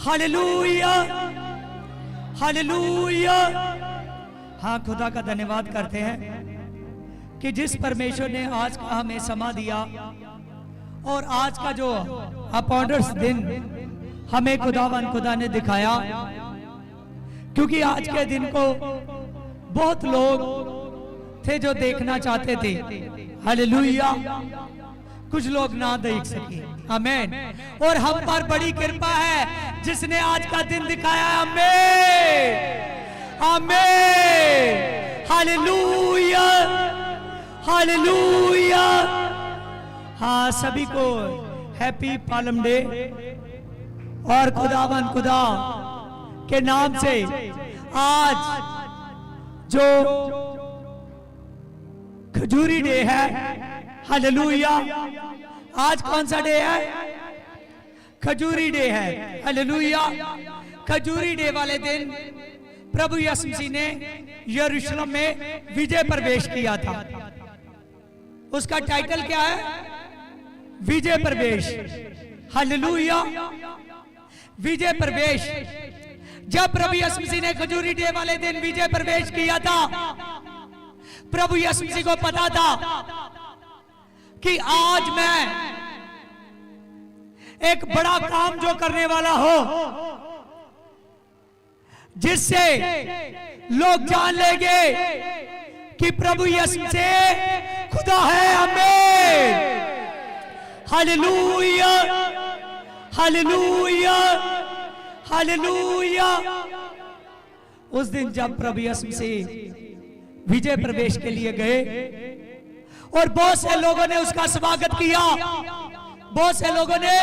Hallelujah hallelujah. हाँ, खुदा का धन्यवाद करते हैं कि जिस परमेश्वर ने आज का हमें समा दिया और आज का जो अपॉइंटर्स दिन हमें खुदा ने दिखाया, क्योंकि आज के दिन को बहुत लोग थे जो देखना चाहते थे। हालेलुया। कुछ लोग ना देख सके। आमीन। और हम पर बड़ी कृपा है जिसने आज का दिन दिखाया। आमीन आमीन। Hallelujah hallelujah. हाँ, सभी को हैप्पी पालम डे। और खुदा के नाम से आज जो खजूरी डे है, हालेलुया। आज कौन सा डे है? खजूरी डे है। हालेलुया। खजूरी डे वाले दिन प्रभु यीशु मसीह ने यरूशलेम में विजय प्रवेश किया था। उसका टाइटल क्या है? विजय प्रवेश। हालेलुया। विजय प्रवेश। जब प्रभु यीशु मसीह ने खजूरी डे वाले दिन विजय प्रवेश किया था, प्रभु यीशु मसीह को पता था कि आज मैं एक बड़ा काम जो करने वाला हो, जिससे लोग जान लेंगे कि प्रभु यीशु से खुदा है। आमीन। Hallelujah hallelujah hallelujah. उस दिन जब प्रभु यीशु से विजय प्रवेश के लिए गए और बहुत से लोगों ने उसका स्वागत किया, बहुत से लोगों ने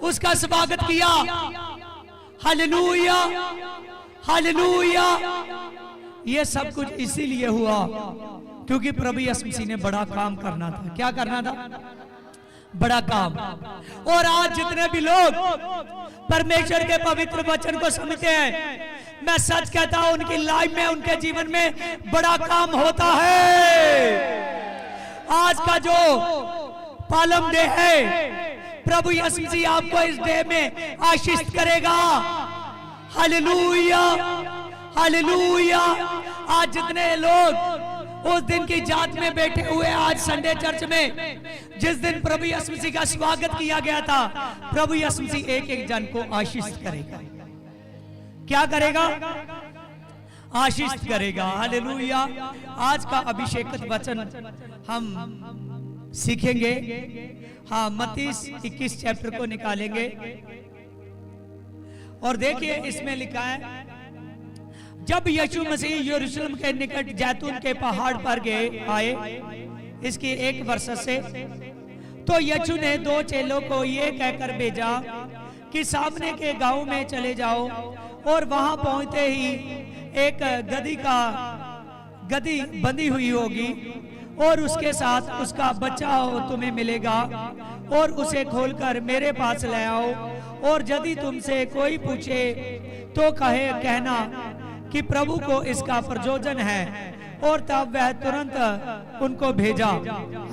उसका स्वागत किया। Hallelujah hallelujah. ये सब कुछ इसीलिए हुआ क्योंकि प्रभु यीशु मसीह ने बड़ा काम करना था। क्या करना था? बड़ा काम। और आज जितने भी लोग परमेश्वर के पवित्र वचन को समझते हैं, मैं सच कहता हूं उनकी लाइफ में, उनके जीवन में बड़ा काम होता है। आज का जो पालम डे है, प्रभु यीशु मसीह आपको इस डे में आशीष करेगा। Hallelujah hallelujah. आज जितने लोग उस दिन की जात में बैठे हुए, आज संडे चर्च में जिस दिन प्रभु यीशु मसीह का स्वागत किया गया था, प्रभु यीशु मसीह एक एक जन को आशीष करेगा। क्या करेगा? आशीष करेगा। हालेलुया। आज का अभिषेकित वचन हम सीखेंगे। हाँ, मत्ती 21 चैप्टर को निकालेंगे और देखिए इसमें लिखा है, जब यीशु मसीह यरूशलेम के निकट जैतून के पहाड़ पर आए, इसकी 1 वर्ष से, तो यीशु ने 2 चेलों को ये कहकर भेजा कि सामने के गांव में चले जाओ और वहां पहुंचते ही एक गधी बंधी हुई होगी और उसके साथ उसका बच्चा तुम्हें मिलेगा और उसे खोलकर मेरे पास ले आओ। और यदि तुमसे कोई पूछे तो कहना कि प्रभु को इसका प्रयोजन है, और तब वह तुरंत उनको भेजा।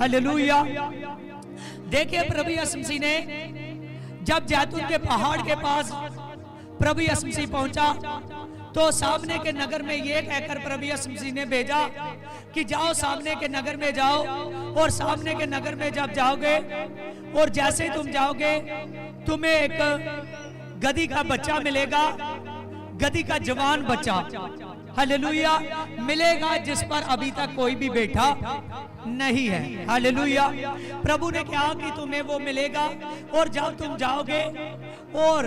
हालेलुया। देखिए, प्रभु यीशु मसीह ने जब जैतून के पहाड़ के पास प्रभु यीशु मसीह पहुंचा, तो सामने के नगर में ये कहकर प्रभु यीशु मसीह ने भेजा कि जाओ, सामने के नगर में जाओ। और सामने के नगर में जब जाओगे और जैसे तुम जाओगे, तुम्हें एक गधी का बच्चा मिलेगा, गधी का जवान बच्चा। हालेलुया। मिलेगा, जिस पर अभी तक कोई भी बैठा नहीं है। हालेलुया। प्रभु ने कहा कि तुम्हें वो मिलेगा, और जब तुम जाओगे और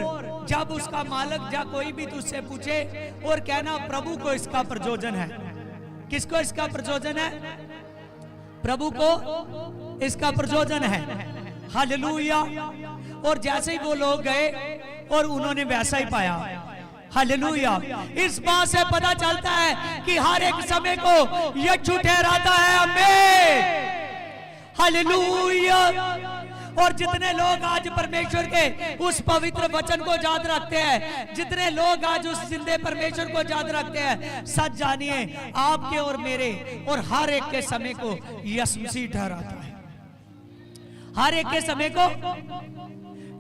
जब उसका मालिक या कोई भी तुझसे पूछे, और कहना प्रभु को इसका प्रयोजन है। किसको इसका प्रयोजन है? प्रभु को इसका प्रयोजन है। हालेलुया। और जैसे ही वो लोग गए और उन्होंने वैसा ही पाया। हालेलुया। इस बात से पता चलता है कि हर एक समय को यीशु ठहराता है। आमीन। हालेलुया। और जितने लोग आज परमेश्वर के उस पवित्र वचन को याद रखते हैं, जितने लोग आज उस जिंदे परमेश्वर को याद रखते हैं, सच जानिए आपके और मेरे और हर एक के समय को यीशु मसीह ठहराता है। हर एक के समय को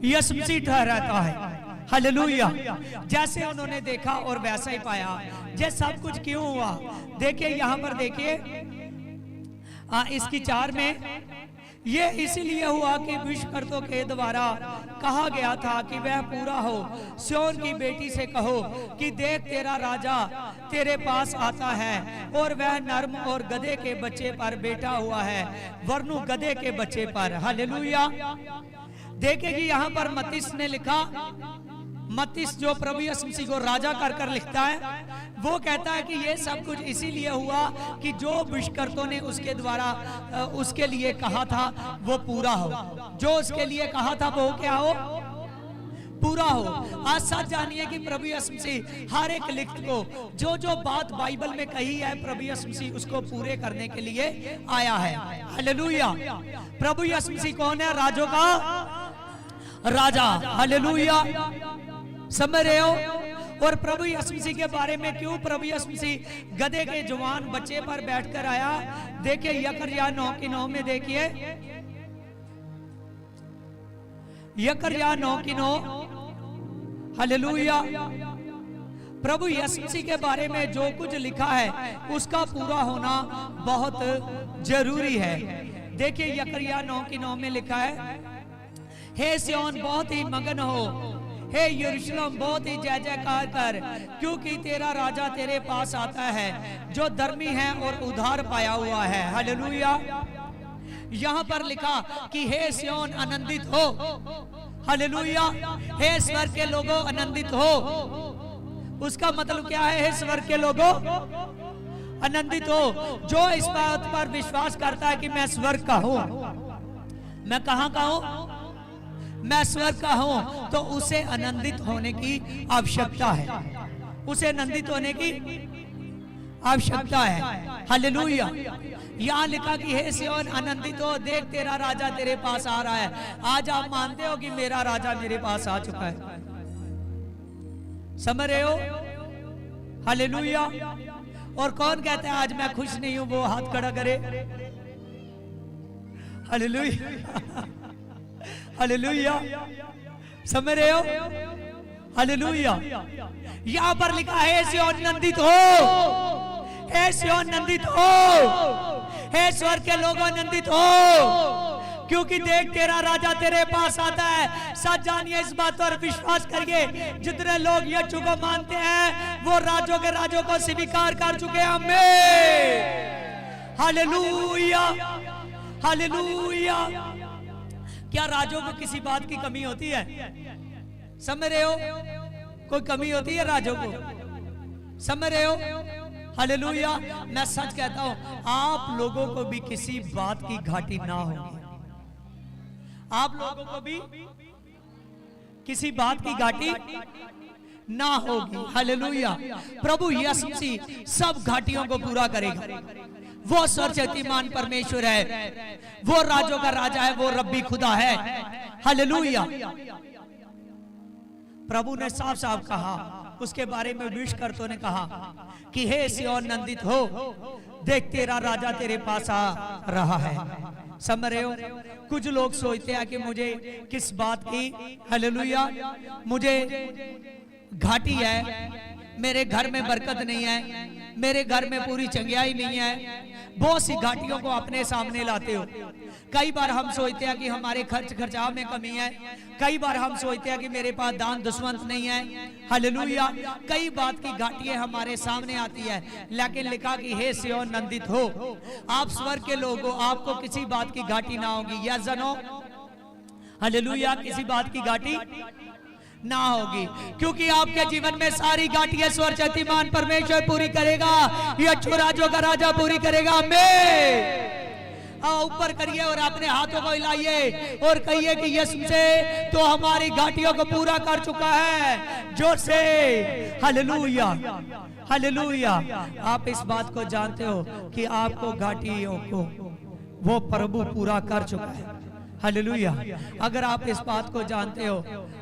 यीशु मसीह ठहराता है। हालेलुया। जैसे उन्होंने देखा और वैसा ही पाया। ये सब कुछ क्यों हुआ? देखिए यहाँ पर देखिए इसकी 4 में, ये इसीलिए हुआ कि विश्वकर्ताओं के द्वारा कहा गया था कि वह पूरा हो। सिय्योन की बेटी से कहो कि देख तेरा राजा तेरे पास आता है और वह नर्म और गधे के बच्चे पर बैठा हुआ है, वरनु गधे के बच्चे पर। हालेलुया। देखिए यहाँ पर मत्तीस ने लिखा, मत्तीस जो प्रभु यीशु मसीह को राजा कर कर लिखता है, वो कहता है कि ये सब कुछ इसीलिए हुआ कि जो विश्वकर्ताओं ने उसके द्वारा उसके लिए कहा था वो पूरा हो। जो उसके लिए कहा था वो क्या हो? पूरा हो। आज सच जानिए कि प्रभु यीशु मसीह हर एक लिखत को जो जो बात बाइबल में कही है, प्रभु यीशु मसीह उसको पूरे करने के लिए आया है। हालेलुया। प्रभु यीशु मसीह कौन है? राजों का राजा। हालेलुया। समझ रहे हो? और प्रभु यीशु मसीह के बारे में क्यों प्रभु यीशु मसीह गधे के जवान बच्चे पर बैठकर आया? देखिए यकरया 9:9 में देखिए, यकरया 9:9। हालेलुया। प्रभु यीशु मसीह के बारे में जो कुछ लिखा है उसका पूरा होना बहुत जरूरी है। देखिए यकरया 9:9 में लिखा है, हे सिय्योन बहुत ही मगन हो, हे यरूशलेम बहुत ही जय जयकार कर, क्योंकि तेरा राजा तेरे पास आता है जो धर्मी है और उद्धार पाया हुआ है। हालेलुया। यहाँ पर लिखा कि हे सिय्योन आनंदित हो। हालेलुया। हे स्वर्ग के लोगों आनंदित हो। उसका मतलब क्या है? हे स्वर्ग के लोगों आनंदित हो। जो इस बात पर विश्वास करता है कि मैं स्वर्ग का हूं, मैं कहां का हूं? मैं स्वर्ग का हूं, तो उसे आनंदित होने की आवश्यकता है। उसे आनंदित होने की आवश्यकता है। हालेलुया। यहाँ लिखा कि हे सिय्योन आनंदित हो, देख तेरा राजा तेरे पास आ रहा है। आज आप मानते हो कि मेरा राजा मेरे पास आ चुका है? समझ रहे हो? हालेलुया। और कौन कहता है आज मैं खुश नहीं हूं, वो हाथ खड़ा करे। हालेलुया। हालेलुया। समझ रहे हो? हालेलुया। यहाँ पर लिखा है सिय्योन आनंदित हो, हे सिय्योन आनंदित हो, हे स्वर्ग के लोगों आनंदित हो, क्योंकि देख तेरा राजा तेरे पास आता है। सच जानिए, इस बात पर विश्वास करिए, जितने लोग यीशु को मानते हैं वो राजों के राजों को स्वीकार कर चुके हैं। आमीन। हालेलुया। हालेलुया। क्या राजों को किसी बात की कमी होती है? समझ रहे हो? कोई कमी होती है राजों को? समझ रहे हो? हालेलुया। मैं सच कहता हूं, आप लोगों को भी किसी बात की घाटी ना होगी। आप लोगों को भी किसी बात की घाटी ना होगी। हालेलुया। प्रभु यीशु मसीह सब घाटियों को पूरा करेगा। वो सर्वशक्तिमान परमेश्वर है, वो राजों का राजा है, वो रब्बी खुदा है। हालेलुया। प्रभु ने साफ साफ कहा, उसके बारे में विश्वकर्ताओं ने कहा कि हे सिय्योन आनंदित हो, देख तेरा राजा तेरे पास आ रहा है। समझ रहे हो? कुछ लोग सोचते हैं कि मुझे किस बात की, हालेलुया, मुझे घाटी है, मेरे घर में बरकत नहीं है, मेरे घर में पूरी चंगियाई नहीं है। बहुत सी घाटियों को अपने सामने लाते हो। कई बार हम सोचते हैं कि हमारे खर्चाव में कमी है। कई बार हम सोचते हैं कि मेरे पास दान दशवंत नहीं है। हालेलुया। कई बात की घाटियां हमारे सामने आती है, लेकिन लिखा कि हे सिय्योन आनंदित हो, आप स्वर्ग के लोग हो, आपको किसी बात की घाटी ना होगी। या जनो, हालेलुया, किसी बात की घाटी ना होगी, क्योंकि आपके जीवन में सारी घाटियां सर्वशक्तिमान परमेश्वर पूरी करेगा। यीशु राजों का राजा पूरी करेगा। आमीन। ऊपर करिए और अपने हाथों को हिलाइए और कहिए कि यीशु से तो हमारी घाटियों को पूरा कर चुका है। जोर से हालेलुया। हालेलुया। आप इस बात को जानते हो कि आपको घाटियों को वो प्रभु पूरा कर चुका है। हालेलुया। अगर आप इस बात को जानते हो,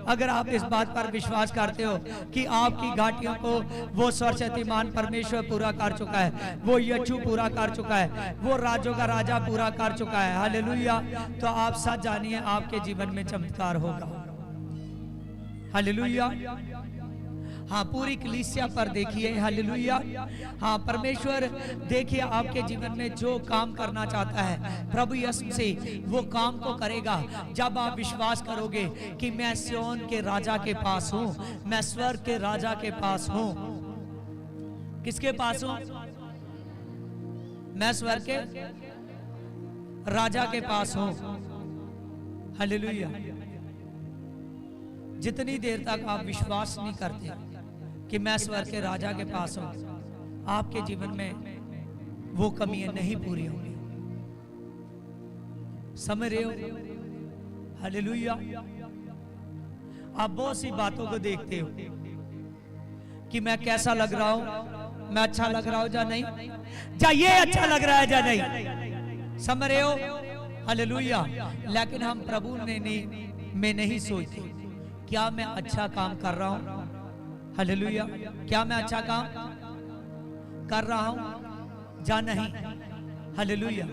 अगर आप इस बात पर विश्वास करते हो कि आपकी घाटियों को वो सर्वशक्तिमान परमेश्वर पूरा कर चुका है, वो यीशु पूरा कर चुका है, वो राजों का राजा पूरा कर चुका है। हालेलुया। तो आप सच जानिए आपके जीवन में चमत्कार होगा। हालेलुया। हाँ, पूरी कलीसिया पर देखिए, हालेलुया। हाँ, परमेश्वर देखिए आपके जीवन में जो काम करना चाहता है प्रभु यीशु से वो काम को करेगा। जब आप विश्वास करोगे कि मैं सिय्योन के राजा के पास हूँ, मैं स्वर्ग के राजा के पास हूँ। किसके पास हूँ? मैं स्वर्ग के राजा के पास हूँ। हालेलुया। जितनी देर तक आप विश्वास नहीं करते कि मैं स्वर्ग के राजा के पास हूं, आपके जीवन में वो कमियां नहीं पूरी होंगी। समझ रहे हो? हालेलुया। आप बहुत सी बातों को देखते हो कि मैं कैसा लग रहा हूं, मैं अच्छा लग रहा हूं या नहीं, या ये अच्छा लग रहा है या नहीं। समझ रहे हो? हालेलुया। लेकिन हम प्रभु में नहीं सोचते क्या मैं अच्छा काम कर रहा हूं। हालेलुया। क्या मैं अच्छा काम कर रहा हूं या नहीं। हालेलुया।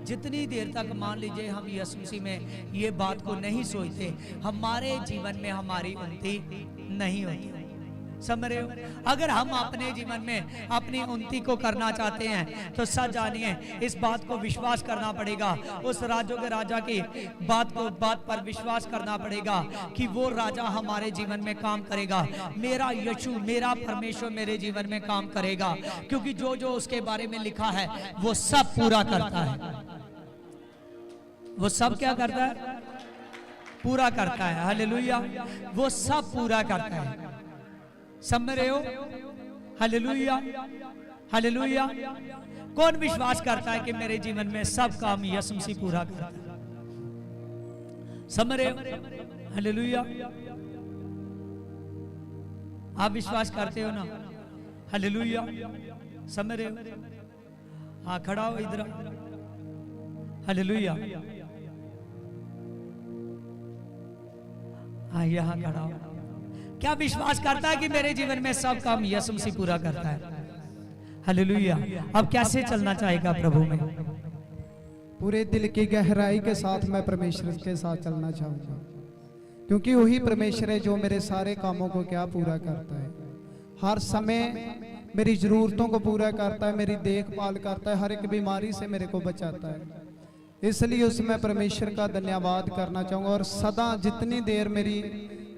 जितनी देर तक मान लीजिए हम यीशु मसीह में ये बात को नहीं सोचते, हमारे जीवन में हमारी उन्नति नहीं होती। समझ रहे हो? अगर हम अपने जीवन में अपनी उन्नति को करना चाहते हैं तो सच जानिए इस बात को विश्वास करना पड़ेगा, उस राजों के राजा की बात पर विश्वास करना पड़ेगा कि वो राजा हमारे जीवन में काम करेगा। मेरा यीशु, मेरा परमेश्वर मेरे जीवन में काम करेगा, क्योंकि जो जो उसके बारे में लिखा है वो सब पूरा करता है। वो सब क्या करता है? पूरा करता है। हालेलुया। वो सब पूरा करता है। समझ रहे हो? हालेलुया। हालेलुया। कौन विश्वास करता है कि मेरे जीवन में सब काम यीशु मसीह पूरा करता है? समझ रहे हो? हालेलुया। आप विश्वास करते हो ना? हालेलुया। समझ रहे हो? हाँ, खड़ा हो इधर। हालेलुया। हाँ, यहाँ खड़ा हो। क्या विश्वास करता है कि मेरे जीवन में सब काम यीशु मसीह पूरा करता है? हालेलुया। अब कैसे चलना चाहेगा प्रभु में? पूरे दिल की गहराई के साथ मैं परमेश्वर के साथ चलना चाहूंगा, क्योंकि वही परमेश्वर है जो मेरे सारे कामों को क्या पूरा करता है। हर समय मेरी जरूरतों को पूरा करता है, मेरी देखभाल करता है, हर एक बीमारी से मेरे को बचाता है। इसलिए उसमें परमेश्वर का धन्यवाद करना चाहूंगा। और सदा जितनी देर मेरी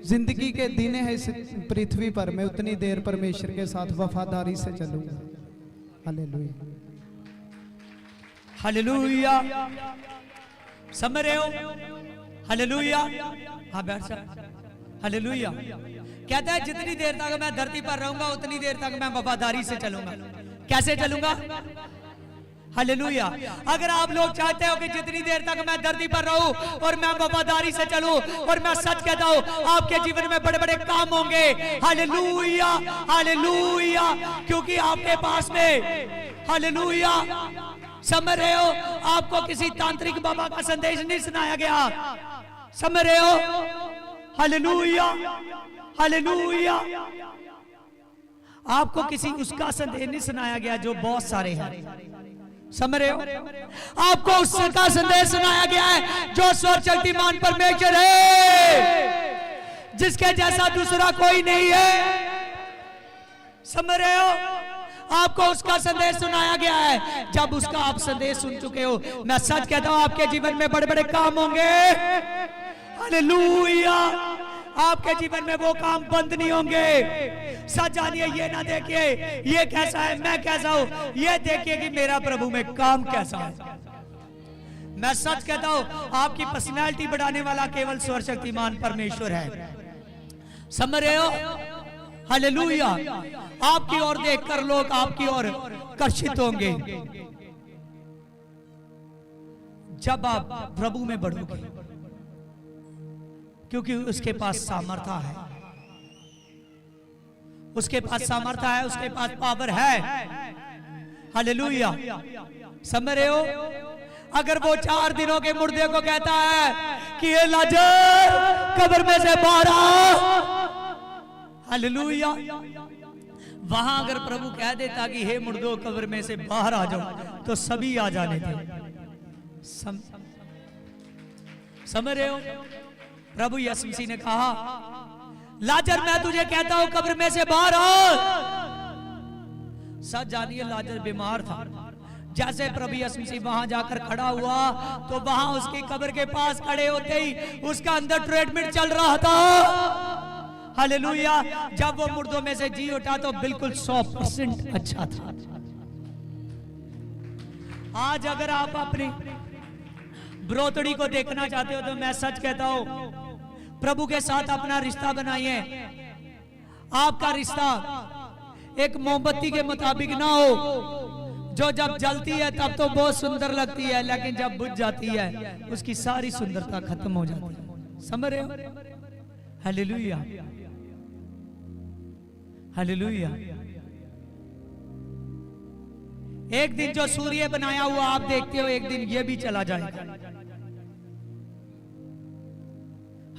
जिंदगी के दिन है इस पृथ्वी पर, मैं उतनी देर परमेश्वर के साथ वफादारी से चलूंगा। हालेलुया। हालेलुया। समझ रहे हो? हालेलुया। हाँ, बैठ जा। हालेलुया। कहता है जितनी देर तक मैं धरती पर रहूंगा उतनी देर तक मैं वफादारी से चलूंगा। कैसे चलूंगा? हालेलुया। अगर आप लोग चाहते हो कि जितनी देर तक मैं धरती पर रहूं और मैं वफादारी से चलूं, और मैं सच कहता हूं आपके जीवन में बड़े बड़े काम होंगे। हालेलुया। हालेलुया। क्योंकि आपके पास में, हालेलुया, समझ रहे हो, आपको किसी तांत्रिक बाबा का संदेश नहीं सुनाया गया। समझ रहे हो? हालेलुया। हालेलुया। आपको किसी उसका संदेश नहीं सुनाया गया जो बहुत सारे हैं। समझ रहे हो? आपको उसका संदेश सुनाया गया है जो सर्वशक्तिमान परमेश्वर है, जिसके जैसा दूसरा कोई नहीं है। समझ रहे हो? आपको उसका संदेश सुनाया गया है। जब उसका आप संदेश सुन चुके हो, मैं सच कहता हूं आपके जीवन में बड़े बड़े काम होंगे। हालेलुया। आपके जीवन में वो काम बंद नहीं होंगे। सच जानिए, ये ना देखिए ये कैसा है, मैं कैसा हूं, ये देखिए कि मेरा प्रभु में काम कैसा है। मैं सच कहता हूं आपकी पर्सनैलिटी बढ़ाने वाला केवल सर्वशक्तिमान परमेश्वर है। समझ रहे हो? हालेलुया। आपकी ओर देखकर लोग आपकी ओर आकर्षित होंगे जब आप प्रभु में बढ़ोगे, क्योंकि उसके पास सामर्थ्य है, उसके पास सामर्थ्य है, उसके पास पावर है। हालेलुया। समझ रहे हो? अगर वो 4 दिनों के मुर्दे को कहता है कि ये लाजर कब्र में से बाहर आ, हालेलुया, वहां अगर प्रभु कह देता कि हे मुर्दों कब्र में से बाहर आ जाओ, तो सभी आ जाने थे। समझ रहे हो? प्रभु यीशु मसीह ने कहा लाजर मैं तुझे कहता हूं कब्र में से बाहर आ। सच जानिए लाजर बीमार था। जैसे प्रभु यीशु मसीह वहां जाकर खड़ा हुआ तो वहां उसकी कब्र के पास खड़े होते ही उसका अंदर ट्रीटमेंट चल रहा था। हालेलुया। जब वो मुर्दों में से जी उठा तो बिल्कुल 100% अच्छा था। आज अगर आप अपनी ब्रोतड़ी को देखना चाहते हो तो मैं सच कहता हूं प्रभु के साथ अपना रिश्ता बनाइए। आपका रिश्ता एक मोमबत्ती के मुताबिक ना हो जो जब जलती है तब तो बहुत सुंदर लगती है, लेकिन जब बुझ जाती है उसकी सारी सुंदरता खत्म हो जाती है। समझ रहे हो? Hallelujah, hallelujah. एक दिन जो सूर्य बनाया हुआ आप देखते हो एक दिन ये भी चला जाएगा।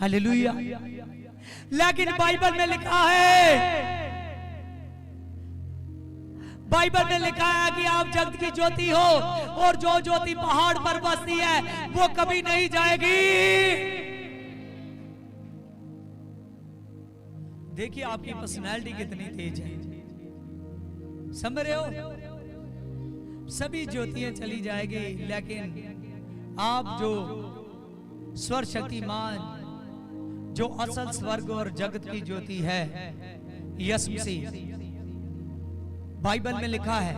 हालेलुया। लेकिन बाइबल में लिखा है, बाइबल में लिखा है कि आप जगत की ज्योति हो और जो ज्योति पहाड़ पर बसती है वो कभी नहीं जाएगी। देखिए आपकी पर्सनैलिटी कितनी तेज है। समझ रहे हो? सभी ज्योतियां चली जाएगी लेकिन आप जो स्वर शक्तिमान जो असल स्वर्ग और जगत की ज्योति है यीशु मसीह, बाइबल में लिखा है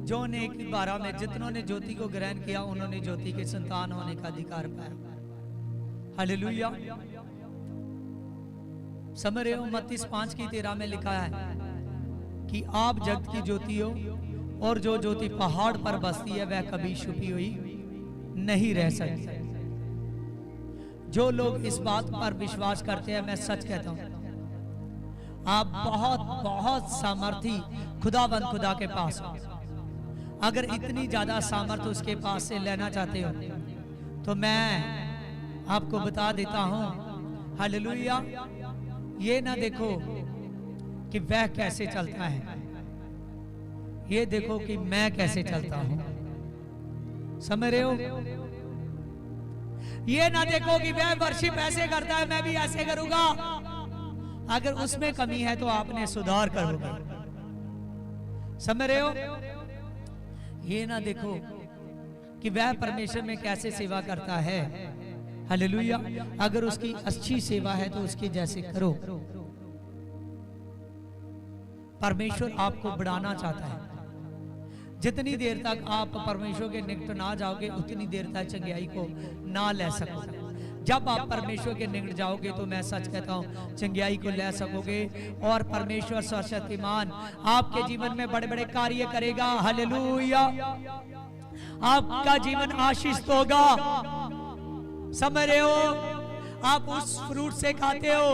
जो ने एक 12 में जितनों ने ज्योति को ग्रहण किया उन्होंने ज्योति के संतान होने का अधिकार पाया। हालेलुया। समझ रहे हो? मत्ती 5:13 में लिखा है कि आप जगत की ज्योति हो और जो ज्योति पहाड़ पर बसती है वह कभी छुपी हुई नहीं रह सकती। जो लोग इस बात पर विश्वास करते हैं मैं सच कहता हूं आप बहुत बहुत सामर्थी खुदाबंद खुदा के पास हो। अगर इतनी ज्यादा सामर्थ उसके पास से लेना चाहते हो तो मैं आपको बता देता हूं, हालेलुया, ये ना देखो कि वह कैसे चलता है, ये देखो कि मैं कैसे चलता हूं। समझ रहे हो? ये ना देखो कि वह वर्शिप ऐसे करता है मैं भी ऐसे करूंगा। अगर उसमें कमी है तो आपने सुधार करोगे। समझ रहे हो? ये ना देखो कि वह परमेश्वर में कैसे सेवा करता है। हालेलुया। अगर उसकी अच्छी सेवा है तो उसके जैसे करो। परमेश्वर आपको बढ़ाना चाहता है। जितनी देर तक आप परमेश्वर के निकट ना जाओगे उतनी देर तक चंगियाई को ना ले सकोगे। जब आप परमेश्वर के निकट जाओगे तो मैं सच कहता हूं चंगियाई को ले सकोगे और परमेश्वर सर्वशक्तिमान आपके जीवन में बड़े बड़े कार्य करेगा। हालेलुया। आपका जीवन आशीषित होगा। समझ रहे हो? आप उस फ्रूट से खाते हो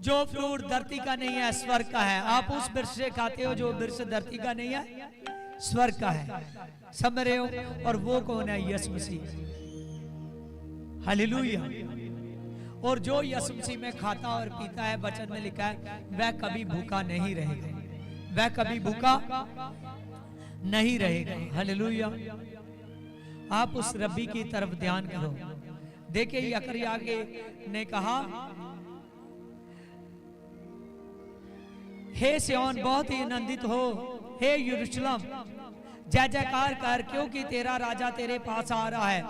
जो फ्रूट धरती का नहीं है स्वर्ग का है। आप उस वृक्ष से खाते हो जो वृक्ष धरती का नहीं है स्वर्ग का है। समझ रहे हो? और वो कौन है? यीशु मसीह। हालेलुया। और जो यीशु मसीह में खाता और पीता है, वचन में लिखा है वह कभी भूखा नहीं रहेगा, वह कभी भूखा नहीं रहेगा। हालेलुया। आप उस रब्बी की तरफ ध्यान करो। देखिए यकरिया ने कहा हे सिय्योन बहुत ही आनंदित हो, हे यरूशलेम जय जयकार कर क्योंकि तेरा राजा तेरे पास आ रहा है।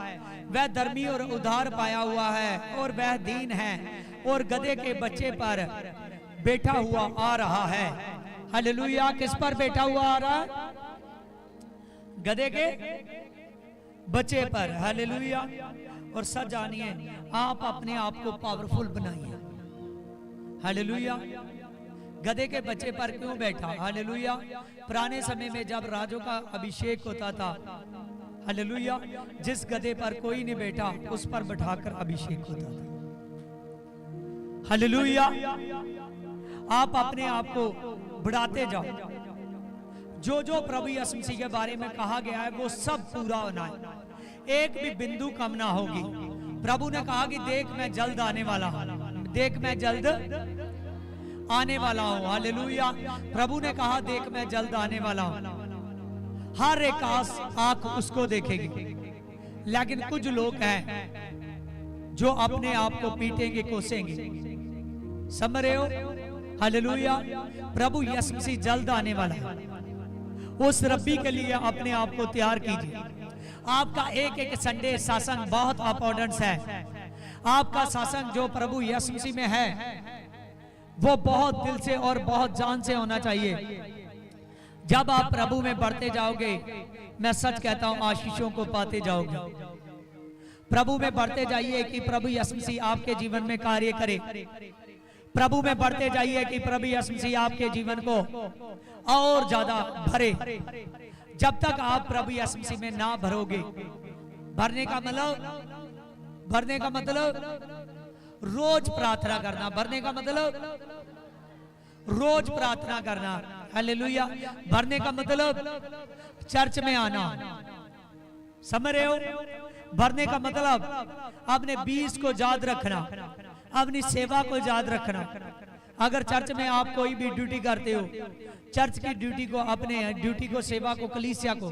वह धर्मी और उद्धार पाया हुआ है और वह दीन है और गधे के बच्चे पर बैठा हुआ आ रहा है। हालेलुया। किस पर बैठा हुआ आ रहा है? गधे के बच्चे पर। हालेलुया। और सच जानिए आप अपने आप को पावरफुल बनाइए। हालेलुया। गधे के बच्चे पर क्यों बैठा? हालेलुया। पुराने समय में जब राजों का अभिषेक होता था, हालेलुया, जिस गधे पर कोई नहीं बैठा उस पर बैठाकर अभिषेक होता था। हालेलुया। आप अपने आप को बढ़ाते जाओ। जो जो प्रभु यीशु मसीह के बारे में कहा गया है वो सब पूरा होना है, एक भी बिंदु कम ना होगी। प्रभु ने कहा कि देख मैं जल्द आने वाला हूं, देख मैं जल्द आने वाला हूं। हालेलुया। प्रभु ने कहा देख मैं जल्द आने वाला हूं। हर एक आंख उसको देखेगी, लेकिन कुछ लोग हैं जो अपने आप को पीटेंगे, कोसेंगे। समझ रहे हो? हालेलुया। प्रभु यीशु मसीह जल्द आने वाला है। उस रब्बी के लिए अपने आप को तैयार कीजिए। आपका एक एक संडे सत्संग बहुत इंपॉर्टेंट है। आपका सत्संग जो प्रभु यीशु मसीह में है वो बहुत दिल से और बहुत जान से होना चाहिए। जब आप प्रभु में बढ़ते जाओगे, मैं सच कहता हूं, आशीषों को पाते जाओगे। प्रभु में बढ़ते जाइए कि प्रभु यीशु मसीह आपके जीवन में कार्य करे। प्रभु में बढ़ते जाइए कि प्रभु यीशु मसीह आपके जीवन को और ज्यादा भरे। जब तक आप प्रभु यीशु मसीह में ना भरोगे, भरने का मतलब रोज प्रार्थना करना, भरने का मतलब रोज प्रार्थना करना। हालेलुया। भरने का मतलब चर्च में आना। समझ रहे हो? भरने का मतलब अपने 20 को याद रखना, अपनी सेवा को याद रखना। अगर चर्च में आप कोई भी ड्यूटी करते हो, चर्च की ड्यूटी को, अपने ड्यूटी को, सेवा को, कलीसिया को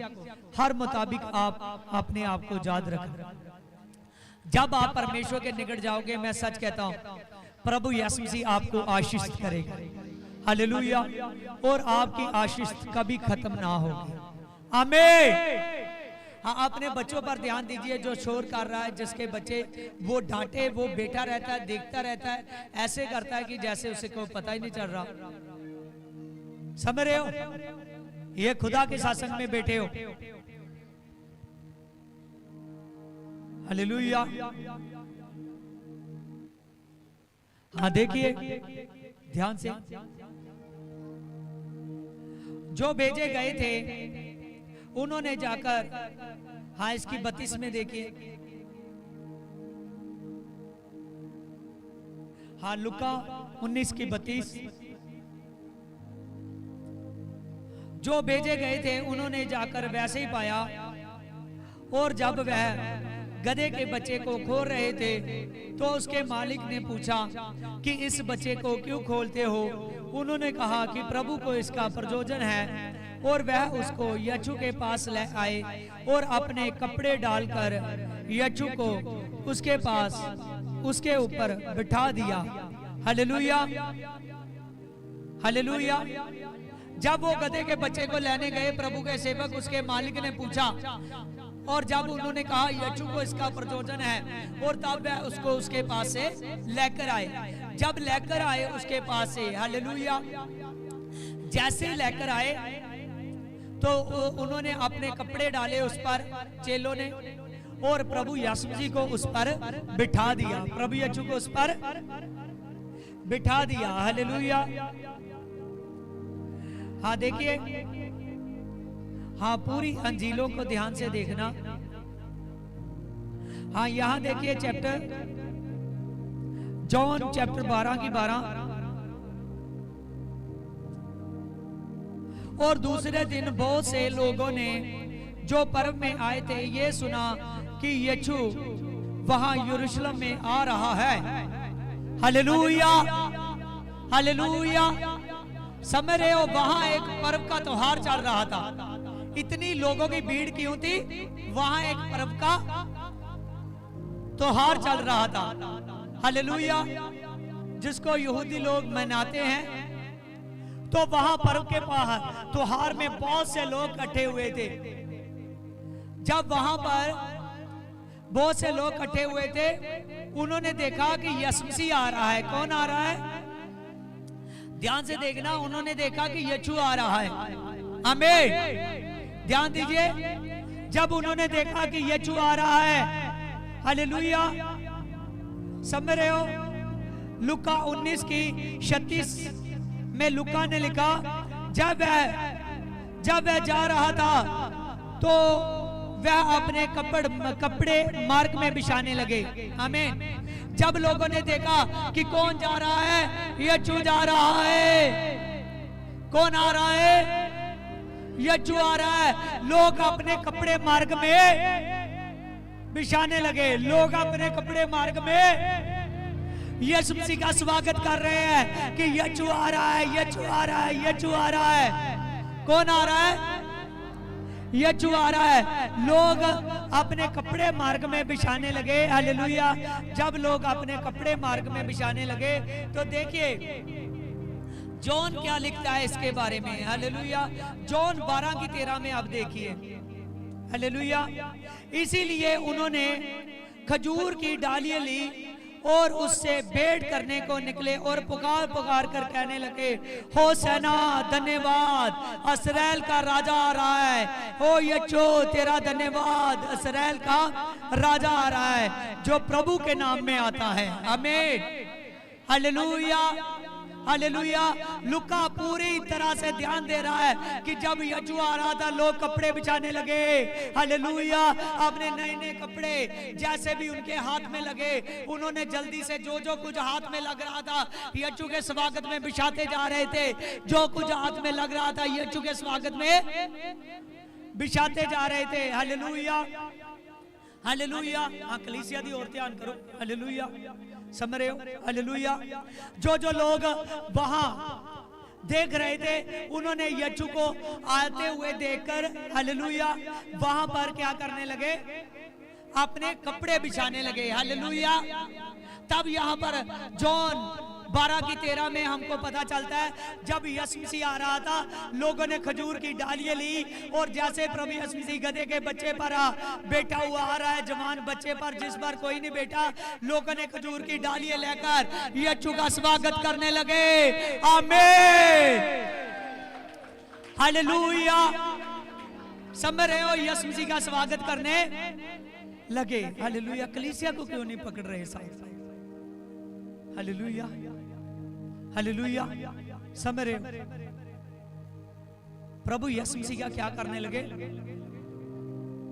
हर मुताबिक आप अपने आप को याद रखना। जब आप परमेश्वर के निकट जाओगे, मैं सच कहता हूं, प्रभु यीशु मसीह आपको आशीषित करेगा। हालेलुया। और आपकी आशीष कभी खत्म ना होगी। आमीन। हाँ, अपने बच्चों पर ध्यान दीजिए। जो शोर कर रहा है, जिसके बच्चे वो डांटे, वो बैठा रहता है, देखता रहता है, ऐसे करता है कि जैसे उसे कोई पता ही नहीं चल रहा। समझ रहे हो? ये खुदा के शासन में बैठे हो। हालेलुया। हाँ, देखिए ध्यान से। जो भेजे गए थे उन्होंने जाकर, हाँ इसकी 32 में देखिए। हाँ, लुका 19 की 32। जो भेजे गए थे उन्होंने जाकर वैसे ही पाया, और जब वह गधे के बच्चे को खोल रहे थे तो उसके मालिक ने पूछा कि इस बच्चे को क्यों खोलते हो? उन्होंने कहा कि प्रभु को इसका प्रयोजन है। और वह उसको यीशु के पास ले आए और अपने कपड़े डालकर यीशु को उसके पास, उसके ऊपर बिठा दिया। हालेलुया। हालेलुया। जब वो गधे के बच्चे को लेने गए, प्रभु के सेवक, उसके मालिक ने पूछा, और जब उन्होंने कहा यीशु को इसका प्रयोजन है, और तब वह उसको उसके पास से लेकर आए। जब लेकर आए उसके पास से, हालेलुया, जैसे लेकर आए तो उन्होंने अपने कपड़े डाले उस पर, चेलों ने, और प्रभु यीशु जी को उस पर बिठा दिया। प्रभु यीशु को उस पर बिठा दिया। हालेलुया। हाँ, देखिए, हाँ पूरी अंजीलों को ध्यान से देखना। हाँ, यहां देखिए चैप्टर जॉन चैप्टर 12 की 12। और दूसरे दिन बहुत से लोगों ने जो पर्व में आए थे ये सुना कि यीशु वहां यरूशलेम में आ रहा है। हालेलुया। हालेलुया। समझ रहे हो? वहां एक पर्व का त्योहार चल रहा था। इतनी लोगों की भीड़ क्यों थी? वहां एक पर्व का त्योहार चल रहा था। हालेलुया। जिसको यहूदी लोग मनाते हैं। तो वहां पर्व के त्योहार में बहुत से लोग इकट्ठे हुए थे। जब वहां पर बहुत से लोग इकट्ठे हुए थे, उन्होंने देखा कि यीशु मसीह आ रहा है। कौन आ रहा है? ध्यान से देखना। उन्होंने देखा कि यीशु आ रहा है। आमीन। ध्यान दीजिए। जब उन्होंने देखा कि यीशु आ रहा है, हालेलुया, समझ रहे हो? लुका 19 की 36 में लुका ने लिखा, जब वह जा रहा था तो वह अपने कपड़े मार्ग में बिछाने लगे। आमीन। जब लोगों ने देखा कि कौन जा रहा है, यीशु जा रहा है। कौन आ रहा है? यीशु आ रहा है। लोग अपने कपड़े मार्ग में बिछाने लगे। लोग अपने कपड़े मार्ग में यीशु मसीह का स्वागत कर रहे हैं कि यीशु आ रहा है, यीशु आ रहा है, यीशु आ रहा है। कौन आ रहा है? यीशु आ रहा है। लोग अपने कपड़े मार्ग में बिछाने लगे। हालेलुया। जब लोग अपने कपड़े मार्ग में बिछाने लगे तो देखिए जॉन क्या लिखता है इसके बारे में। हालेलुया। जॉन 12:13 में आप देखिए। हालेलुया। इसीलिए उन्होंने खजूर की डालियां ली और उससे भेंट करने को निकले और पुकार पुकार कर कहने लगे, होसैना, धन्यवाद, इस्राएल का राजा आ रहा है। ओ यीशु तेरा धन्यवाद, इस्राएल का राजा आ रहा है जो प्रभु के नाम में आता है। आमीन। हालेलुया। हालेलुया। लुका पूरी तरह से ध्यान दे रहा है कि जब यीशु आ रहा था लोग कपड़े बिछाने लगे। हालेलुया। अपने नए नए कपड़े जैसे भी उनके हाथ में लगे, उन्होंने जल्दी से जो जो कुछ हाथ में लग रहा था यीशु के स्वागत में बिछाते जा रहे थे। जो कुछ हाथ में लग रहा था यीशु के स्वागत में बिछाते जा रहे थे। हालेलुया। हालेलुया। कलीसिया दी ओर ध्यान करो। हालेलुया। समझ रहे हो। हालेलुया। जो जो लोग वहां देख रहे थे उन्होंने यीशु को आते हुए देखकर हालेलुया वहां पर क्या करने लगे, अपने कपड़े बिछाने लगे। हालेलुया। तब यहाँ पर जॉन 12:13 में हमको पता चलता है जब यीशु मसीह आ रहा था लोगों ने खजूर की डालियां ली और जैसे प्रभु यीशु मसीह गधे के बच्चे पर बैठा हुआ आ रहा है, जवान बच्चे पर जिस पर कोई नहीं बैठा, लोगों ने खजूर की डालियां लेकर यीशु का स्वागत करने लगे। आमीन। हालेलुया। समझ रहे हो। यीशु मसीह का स्वागत करने लगे। हालेलुया। कलीसिया को क्यों नहीं पकड़ रहे साहब। हालेलुया। हालेलुया। समझ रहे हो। प्रभु यीशु मसीह का क्या करने लगे,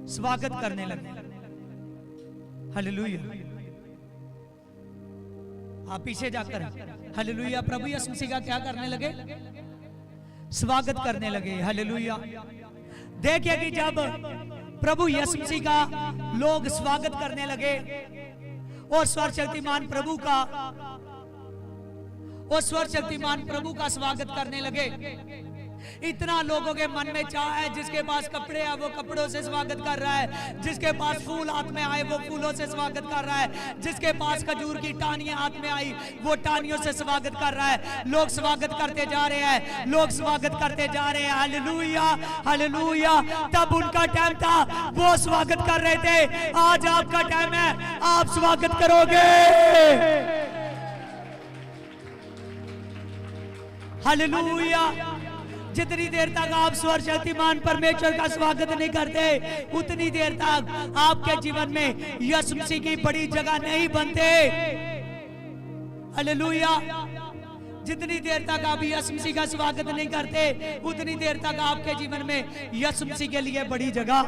स्वागत करने लगे। हालेलुया। आप पीछे जाकर हालेलुया प्रभु यीशु मसीह का क्या करने लगे, स्वागत करने लगे। हालेलुया। देखिए कि जब प्रभु यीशु मसीह का लोग स्वागत करने लगे और सर्वशक्तिमान प्रभु का स्वागत करने लगे, इतना लोगों के मन में चाह है, जिसके पास कपड़े है वो कपड़ों से स्वागत कर रहा है, जिसके पास फूल हाथ में आए वो फूलों से स्वागत कर रहा है, जिसके पास खजूर की टाहनियां हाथ में आई वो टाहनियों से स्वागत कर रहा है। लोग स्वागत करते जा रहे हैं, लोग स्वागत करते जा रहे हैं। हालेलुया। हालेलुया। तब उनका टाइम था, वो स्वागत कर रहे थे। आज आपका टाइम है, आप स्वागत करोगे। हालेलुया। जितनी देर तक आप सर्वशक्तिमान परमेश्वर का स्वागत नहीं करते उतनी देर तक आपके जीवन में यीशु मसीह की बड़ी जगह नहीं बनते। हालेलुया। जितनी देर तक आप यीशु मसीह का स्वागत नहीं करते उतनी देर तक आपके जीवन में यीशु मसीह के लिए बड़ी जगह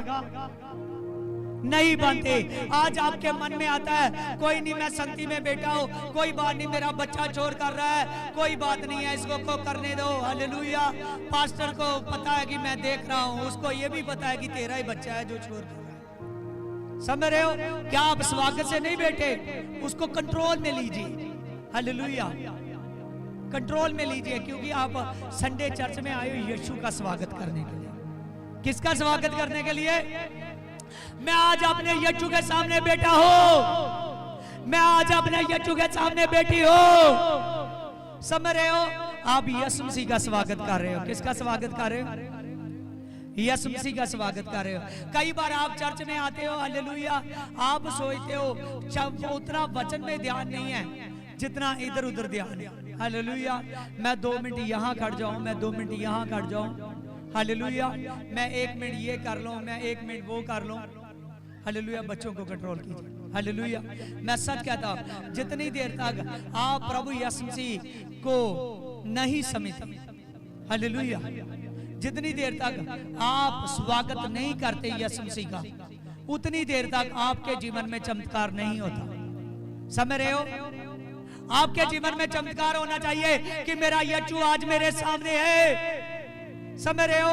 नहीं बनते। आज आपके मन में आता है कोई नहीं, मैं संगति में बैठा हूँ, कोई बात नहीं, मेरा बच्चा चोर कर रहा है, कोई बात नहीं है, इसको को करने दो। हालेलुया। पास्टर को पता है कि मैं देख रहा हूँ, उसको ये भी पता है कि तेरा ही बच्चा है जो चोर कर रहा है। समझ रहे हो। क्या आप स्वागत से नहीं बैठे, उसको कंट्रोल में लीजिए। हालेलुया। कंट्रोल में लीजिए, क्योंकि आप संडे चर्च में आए हो यीशु का स्वागत करने के लिए। किसका स्वागत करने के लिए? मैं आज अपने यीशु के सामने बैठा हूं, मैं आज अपने यीशु के सामने बैठी हूं। समझ रहे हो। आप यीशु मसीह का स्वागत कर रहे हो। किसका स्वागत कर रहे हो? यीशु मसीह का स्वागत कर रहे हो। कई बार आप चर्च में आते हो, हालेलुया, आप सोचते हो उतना वचन में ध्यान नहीं है जितना इधर उधर ध्यान है। हालेलुया। मैं 2 मिनट यहाँ खड़ जाऊं, मैं 2 मिनट यहाँ खड़ जाऊं। हालेलुया। मैं 1 मिनट ये कर लूं, मैं 1 मिनट वो कर लूं। हालेलुया। बच्चों को कंट्रोल कीजिए। हालेलुया। मैं सच कहता हूं, जितनी देर तक आप प्रभु यीशु मसीह को नहीं समझते, हालेलुया, जितनी देर तक आप स्वागत नहीं करते यीशु मसीह का, उतनी देर तक आपके जीवन में चमत्कार नहीं होता। समझ रहे हो। आपके जीवन में चमत्कार होना चाहिए कि मेरा यीशु आज मेरे सामने है। समझ रहे हो।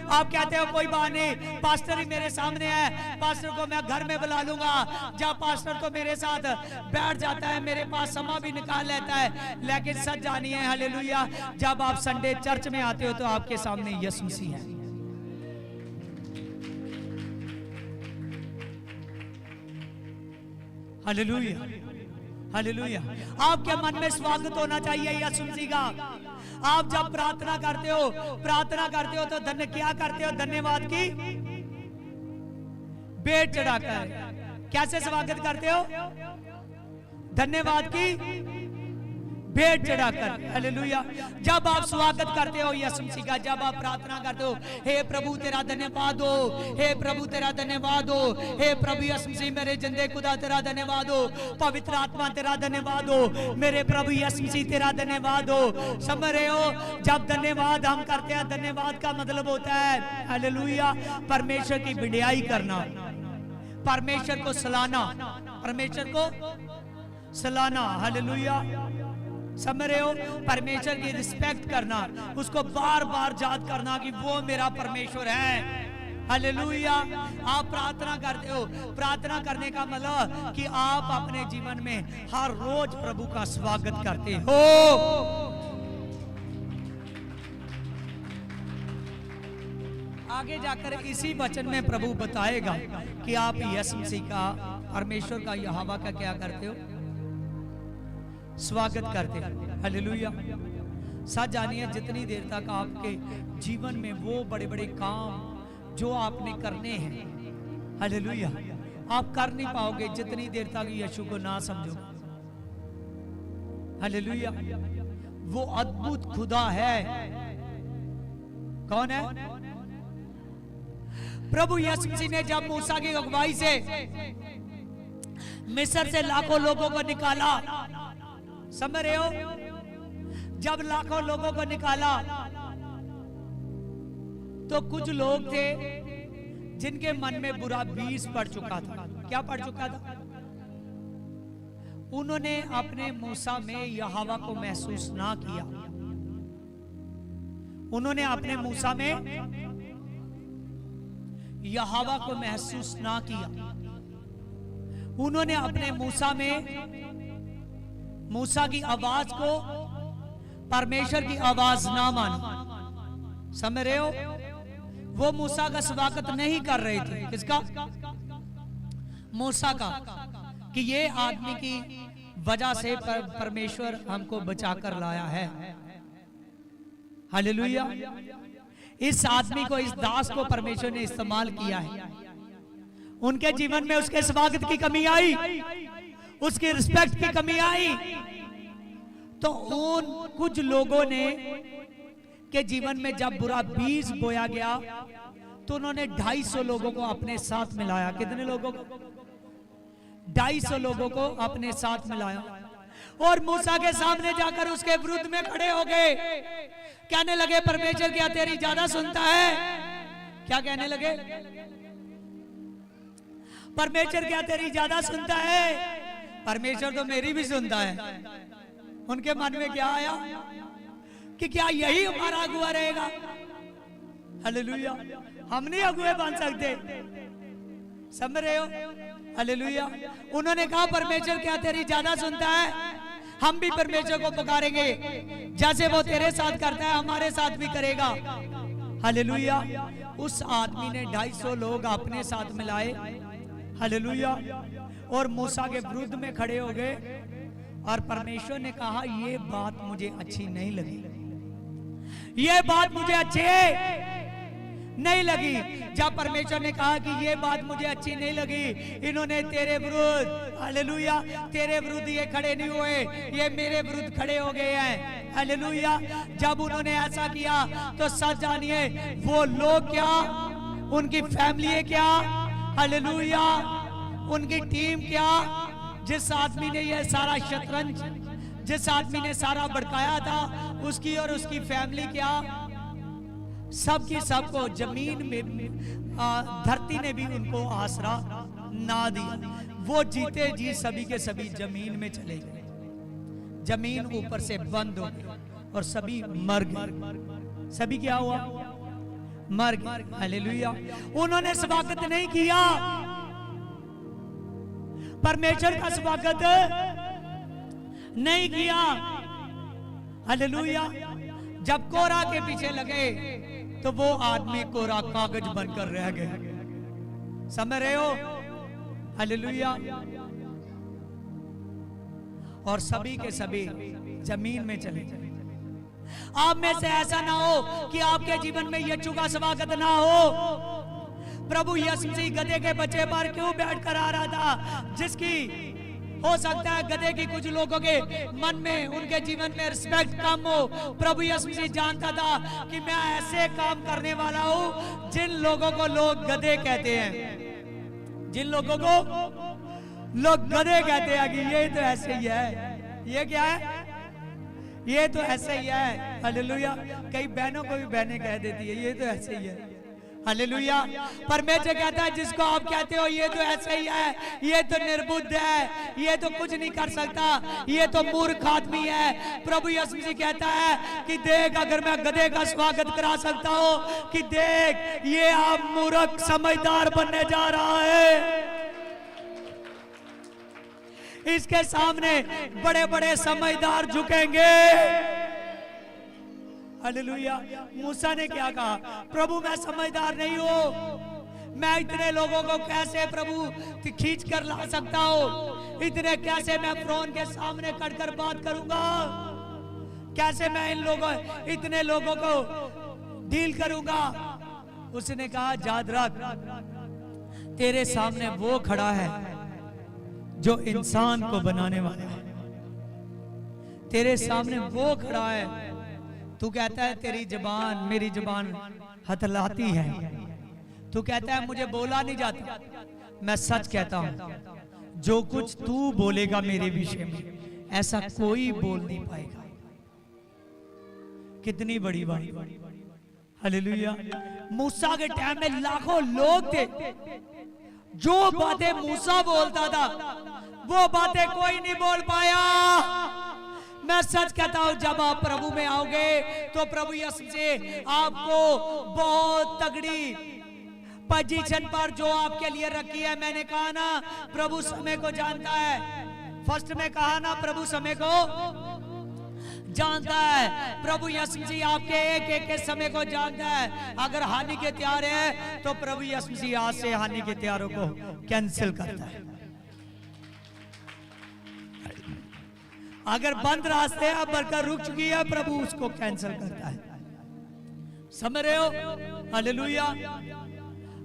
आप कहते हो कोई बात नहीं, पास्टर ही मेरे सामने है, पास्टर को मैं घर में बुला लूंगा। जब पास्टर तो मेरे साथ बैठ जाता है, मेरे पास समय भी निकाल लेता है, लेकिन सच जानिए हालेलुया, जब आप संडे चर्च में आते हो तो आपके सामने यीशु मसीह है। Hallelujah, hallelujah. आपके मन में स्वागत होना चाहिए यीशु मसीह का। आप जब प्रार्थना करते हो तो धन्य क्या करते हो? धन्यवाद की भेंट चढ़ाकर। कैसे स्वागत करते हो? धन्यवाद की भेंट चढ़ाकर। हालेलुया। जब आप स्वागत करते हो यीशु मसीह का, जब आप प्रार्थना करते हो, हे प्रभु तेरा धन्यवाद हो, हे प्रभु तेरा धन्यवाद हो, हे प्रभु यीशु मसीह मेरे जिंदे खुदा तेरा धन्यवाद हो, पवित्र आत्मा तेरा धन्यवाद हो, मेरे प्रभु यीशु मसीह तेरा धन्यवाद हो। समझ रहे हो? जब धन्यवाद हम करते हैं, धन्यवाद का मतलब होता है हालेलुया परमेश्वर की बढ़ाई करना, परमेश्वर को सलाना, परमेश्वर को सलाना। हालेलुया। समझ रहे हो? परमेश्वर की रिस्पेक्ट करना, उसको बार बार याद करना कि वो मेरा परमेश्वर है। हालेलुया। आप प्रार्थना करते हो, प्रार्थना करने का मतलब कि आप अपने जीवन में हर रोज प्रभु का स्वागत करते हो। आगे जाकर इसी वचन में प्रभु बताएगा कि आप यीशु मसीह का, परमेश्वर का, यहोवा का क्या करते हो? स्वागत करते हैं। हालेलुया। सच जानिए, जितनी देर तक आपके जीवन में वो बड़े बड़े काम जो आपने करने हैं, हालेलुया, आप कर नहीं पाओगे जितनी देर तक यीशु को ना समझो। हालेलुया। वो अद्भुत खुदा है। कौन है? प्रभु यीशु मसीह ने जब मूसा की अगुवाई से मिस्र से लाखों लोगों को निकाला, समझ रहे हो? जब लाखों लोगों को निकाला तो कुछ लोग थे जिनके मन में बुरा बीज पड़ चुका था। क्या पड़ चुका था? उन्होंने अपने मूसा में यहोवा को महसूस ना किया। उन्होंने अपने मूसा में यहोवा को महसूस ना किया। उन्होंने अपने मूसा में मूसा की आवाज को परमेश्वर की आवाज ना माना। समझ रहे हो? वो मूसा का स्वागत नहीं कर रहे थे। किसका? मूसा का, कि ये आदमी की वजह से परमेश्वर हमको बचाकर लाया है। हालेलुया। इस आदमी को, इस दास को परमेश्वर ने इस्तेमाल किया है। उनके जीवन में उसके स्वागत की कमी आई, उसकी रिस्पेक्ट की कमी आई, तो उन कुछ लोगों ने के जीवन में जब बुरा बीज बोया गया तो उन्होंने 250 लोगों को अपने साथ मिलाया। कितने लोगों को? 250 लोगों को अपने साथ मिलाया और मूसा के सामने जाकर उसके विरुद्ध में खड़े हो गए। कहने लगे, परमेश्वर क्या तेरी ज्यादा सुनता है? क्या कहने लगे? परमेश्वर क्या तेरी ज्यादा सुनता है? परमेश्वर तो मेरी भी सुनता है। उनके मन में क्या आया कि क्या यही हमारा अगुआ रहेगा? हालेलुया। हम नहीं अगुए बन सकते। समझ रहे हो? हालेलुया। उन्होंने कहा, परमेश्वर क्या तेरी ज्यादा सुनता है? हम भी परमेश्वर को पुकारेंगे, जैसे वो तेरे साथ करता है हमारे साथ भी करेगा। हालेलुया। उस आदमी ने 250 लोग अपने साथ मिलाए। हालेलुया। और मूसा के विरुद्ध में खड़े हो गए और परमेश्वर ने कहा, ये बात मुझे अच्छी नहीं लगी, ये बात मुझे अच्छी नहीं लगी। जब परमेश्वर ने कहा कि ये बात मुझे अच्छी नहीं लगी, इन्होंने तेरे विरुद्ध, हालेलुया, तेरे विरुद्ध ये खड़े नहीं हुए, ये मेरे विरुद्ध खड़े हो गए हैं। हालेलुया। जब उन्होंने ऐसा किया तो सच जानिए, वो लोग क्या, उनकी फैमिली क्या, हालेलुया, उनकी टीम क्या, जिस आदमी ने ये सारा शतरंज, जिस आदमी ने सारा भड़काया था, उसकी और उसकी फैमिली क्या, सबकी सबको जमीन में, धरती ने भी उनको आसरा ना दिया। वो जीते जी सभी के सभी जमीन में चले गए। जमीन ऊपर से बंद हो गई और सभी मर गए। सभी क्या हुआ? मर गए। हालेलुया। उन्होंने स्वागत नहीं किया, परमेश्वर का स्वागत नहीं किया। हालेलुया। जब कोरा के पीछे लगे तो वो आदमी कोरा कागज बनकर रह गए। समझ रहे हो? हालेलुया। और सभी के सभी जमीन में चले जाए। आप में से ऐसा ना हो कि आपके जीवन में यीशु का स्वागत ना हो। प्रभु यीशु मसीह गधे के बच्चे पर क्यों बैठकर आ रहा था? जिसकी हो सकता है गधे की कुछ लोगों के मन में, उनके जीवन में रिस्पेक्ट कम हो। प्रभु यीशु मसीह जानता था कि मैं ऐसे काम करने वाला हूं जिन लोगों को लोग गधे कहते हैं, जिन लोगों को लोग गधे कहते हैं कि ये तो ऐसे ही है, ये क्या है, ये तो ऐसे ही है। हालेलुया। कई बहनों को भी बहनें कह देती है ये तो ऐसे ही है। हालेलुया। परमेश्वर कहता है जिसको आप कहते हो ये तो ऐसे ही है, ये तो निर्बुद्ध है, ये तो कुछ नहीं कर सकता, ये तो मूर्ख आदमी है। प्रभु यीशु मसीह कहता है कि देख, अगर मैं गधे का स्वागत करा सकता हूं, कि देख ये आप मूर्ख समझदार बनने जा रहा है। इसके सामने बड़े बड़े समझदार झुकेंगे। हालेलुया। मूसा ने क्या कहा? प्रभु मैं समझदार नहीं हूं, मैं इतने लोगों को कैसे प्रभु खींच कर ला सकता हूं, इतने कैसे मैं फ़िरौन के सामने खड़कर बात करूंगा, कैसे मैं इन लोगों, इतने लोगों को डील करूंगा। उसने कहा याद रख, तेरे सामने वो खड़ा है जो इंसान को बनाने वाला है, तेरे सामने वो खड़ा है। तू कहता है तेरी जबान, मेरी जबान हथलाती है, तू कहता है मुझे बोला नहीं जाता। मैं सच कहता हूं, जो कुछ तू बोलेगा मेरे विषय में ऐसा कोई बोल नहीं पाएगा। कितनी बड़ी बात। हालेलुया। मूसा के टाइम में लाखों लोग थे, जो बातें मूसा बोलता था वो बातें कोई नहीं बोल पाया। मैं सच कहता हूं, जब आप प्रभु में आओगे तो प्रभु यीशु से आपको बहुत तगड़ी पोजीशन पर जो आपके लिए रखी है। मैंने कहा ना प्रभु समय को जानता है, फर्स्ट में कहा ना प्रभु समय को जानता है। प्रभु यीशु मसीह आपके एक एक के समय को जानता है। अगर हानि के त्यार है तो प्रभु यीशु मसीह आज से हानि के त्यारों को कैंसिल करता है। अगर बंद रास्ते है, बरकत रुक चुकी है, प्रभु उसको कैंसिल करता है। समझ रहे हो? हालेलुया।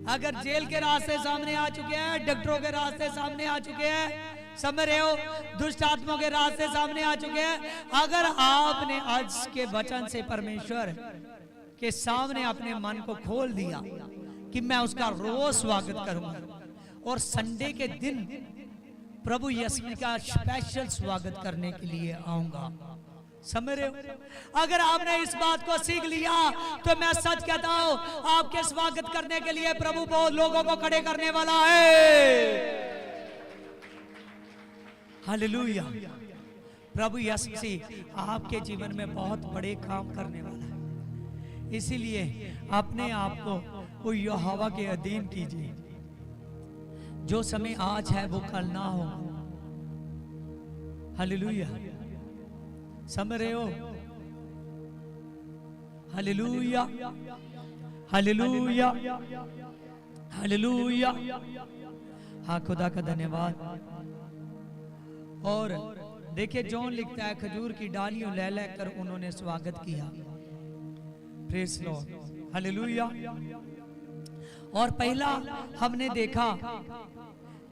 अगर जेल के रास्ते सामने आ चुके हैं, डॉक्टरों के रास्ते सामने आ चुके हैं, समझ रहे हो, दुष्ट आत्माओं के रास्ते सामने आ चुके हैं, अगर आपने आज के वचन से परमेश्वर के सामने अपने मन को खोल दिया कि मैं उसका रोज स्वागत करूंगा और संडे के दिन प्रभु यीशु का स्पेशल स्वागत करने के लिए आऊंगा, समझ रहे हो? अगर आपने इस बात को सीख लिया तो मैं सच कहता हूं, आपके स्वागत करने के लिए प्रभु बहुत लोगों को खड़े करने वाला है। हालेलुया। प्रभु यीशु मसीह आपके जीवन में बहुत बड़े काम करने वाला है, इसीलिए अपने आप को वो यहोवा के अधीन कीजिए। जो समय आज है वो कल ना हो। हालेलुया। समझ रहे हो? Hallelujah, hallelujah, hallelujah. हाँ, खुदा का धन्यवाद। और देखिए जॉन लिखता है, खजूर की डालियों ले लेकर उन्होंने स्वागत किया। Praise Lord. हालेलुया। और पहला हमने देखा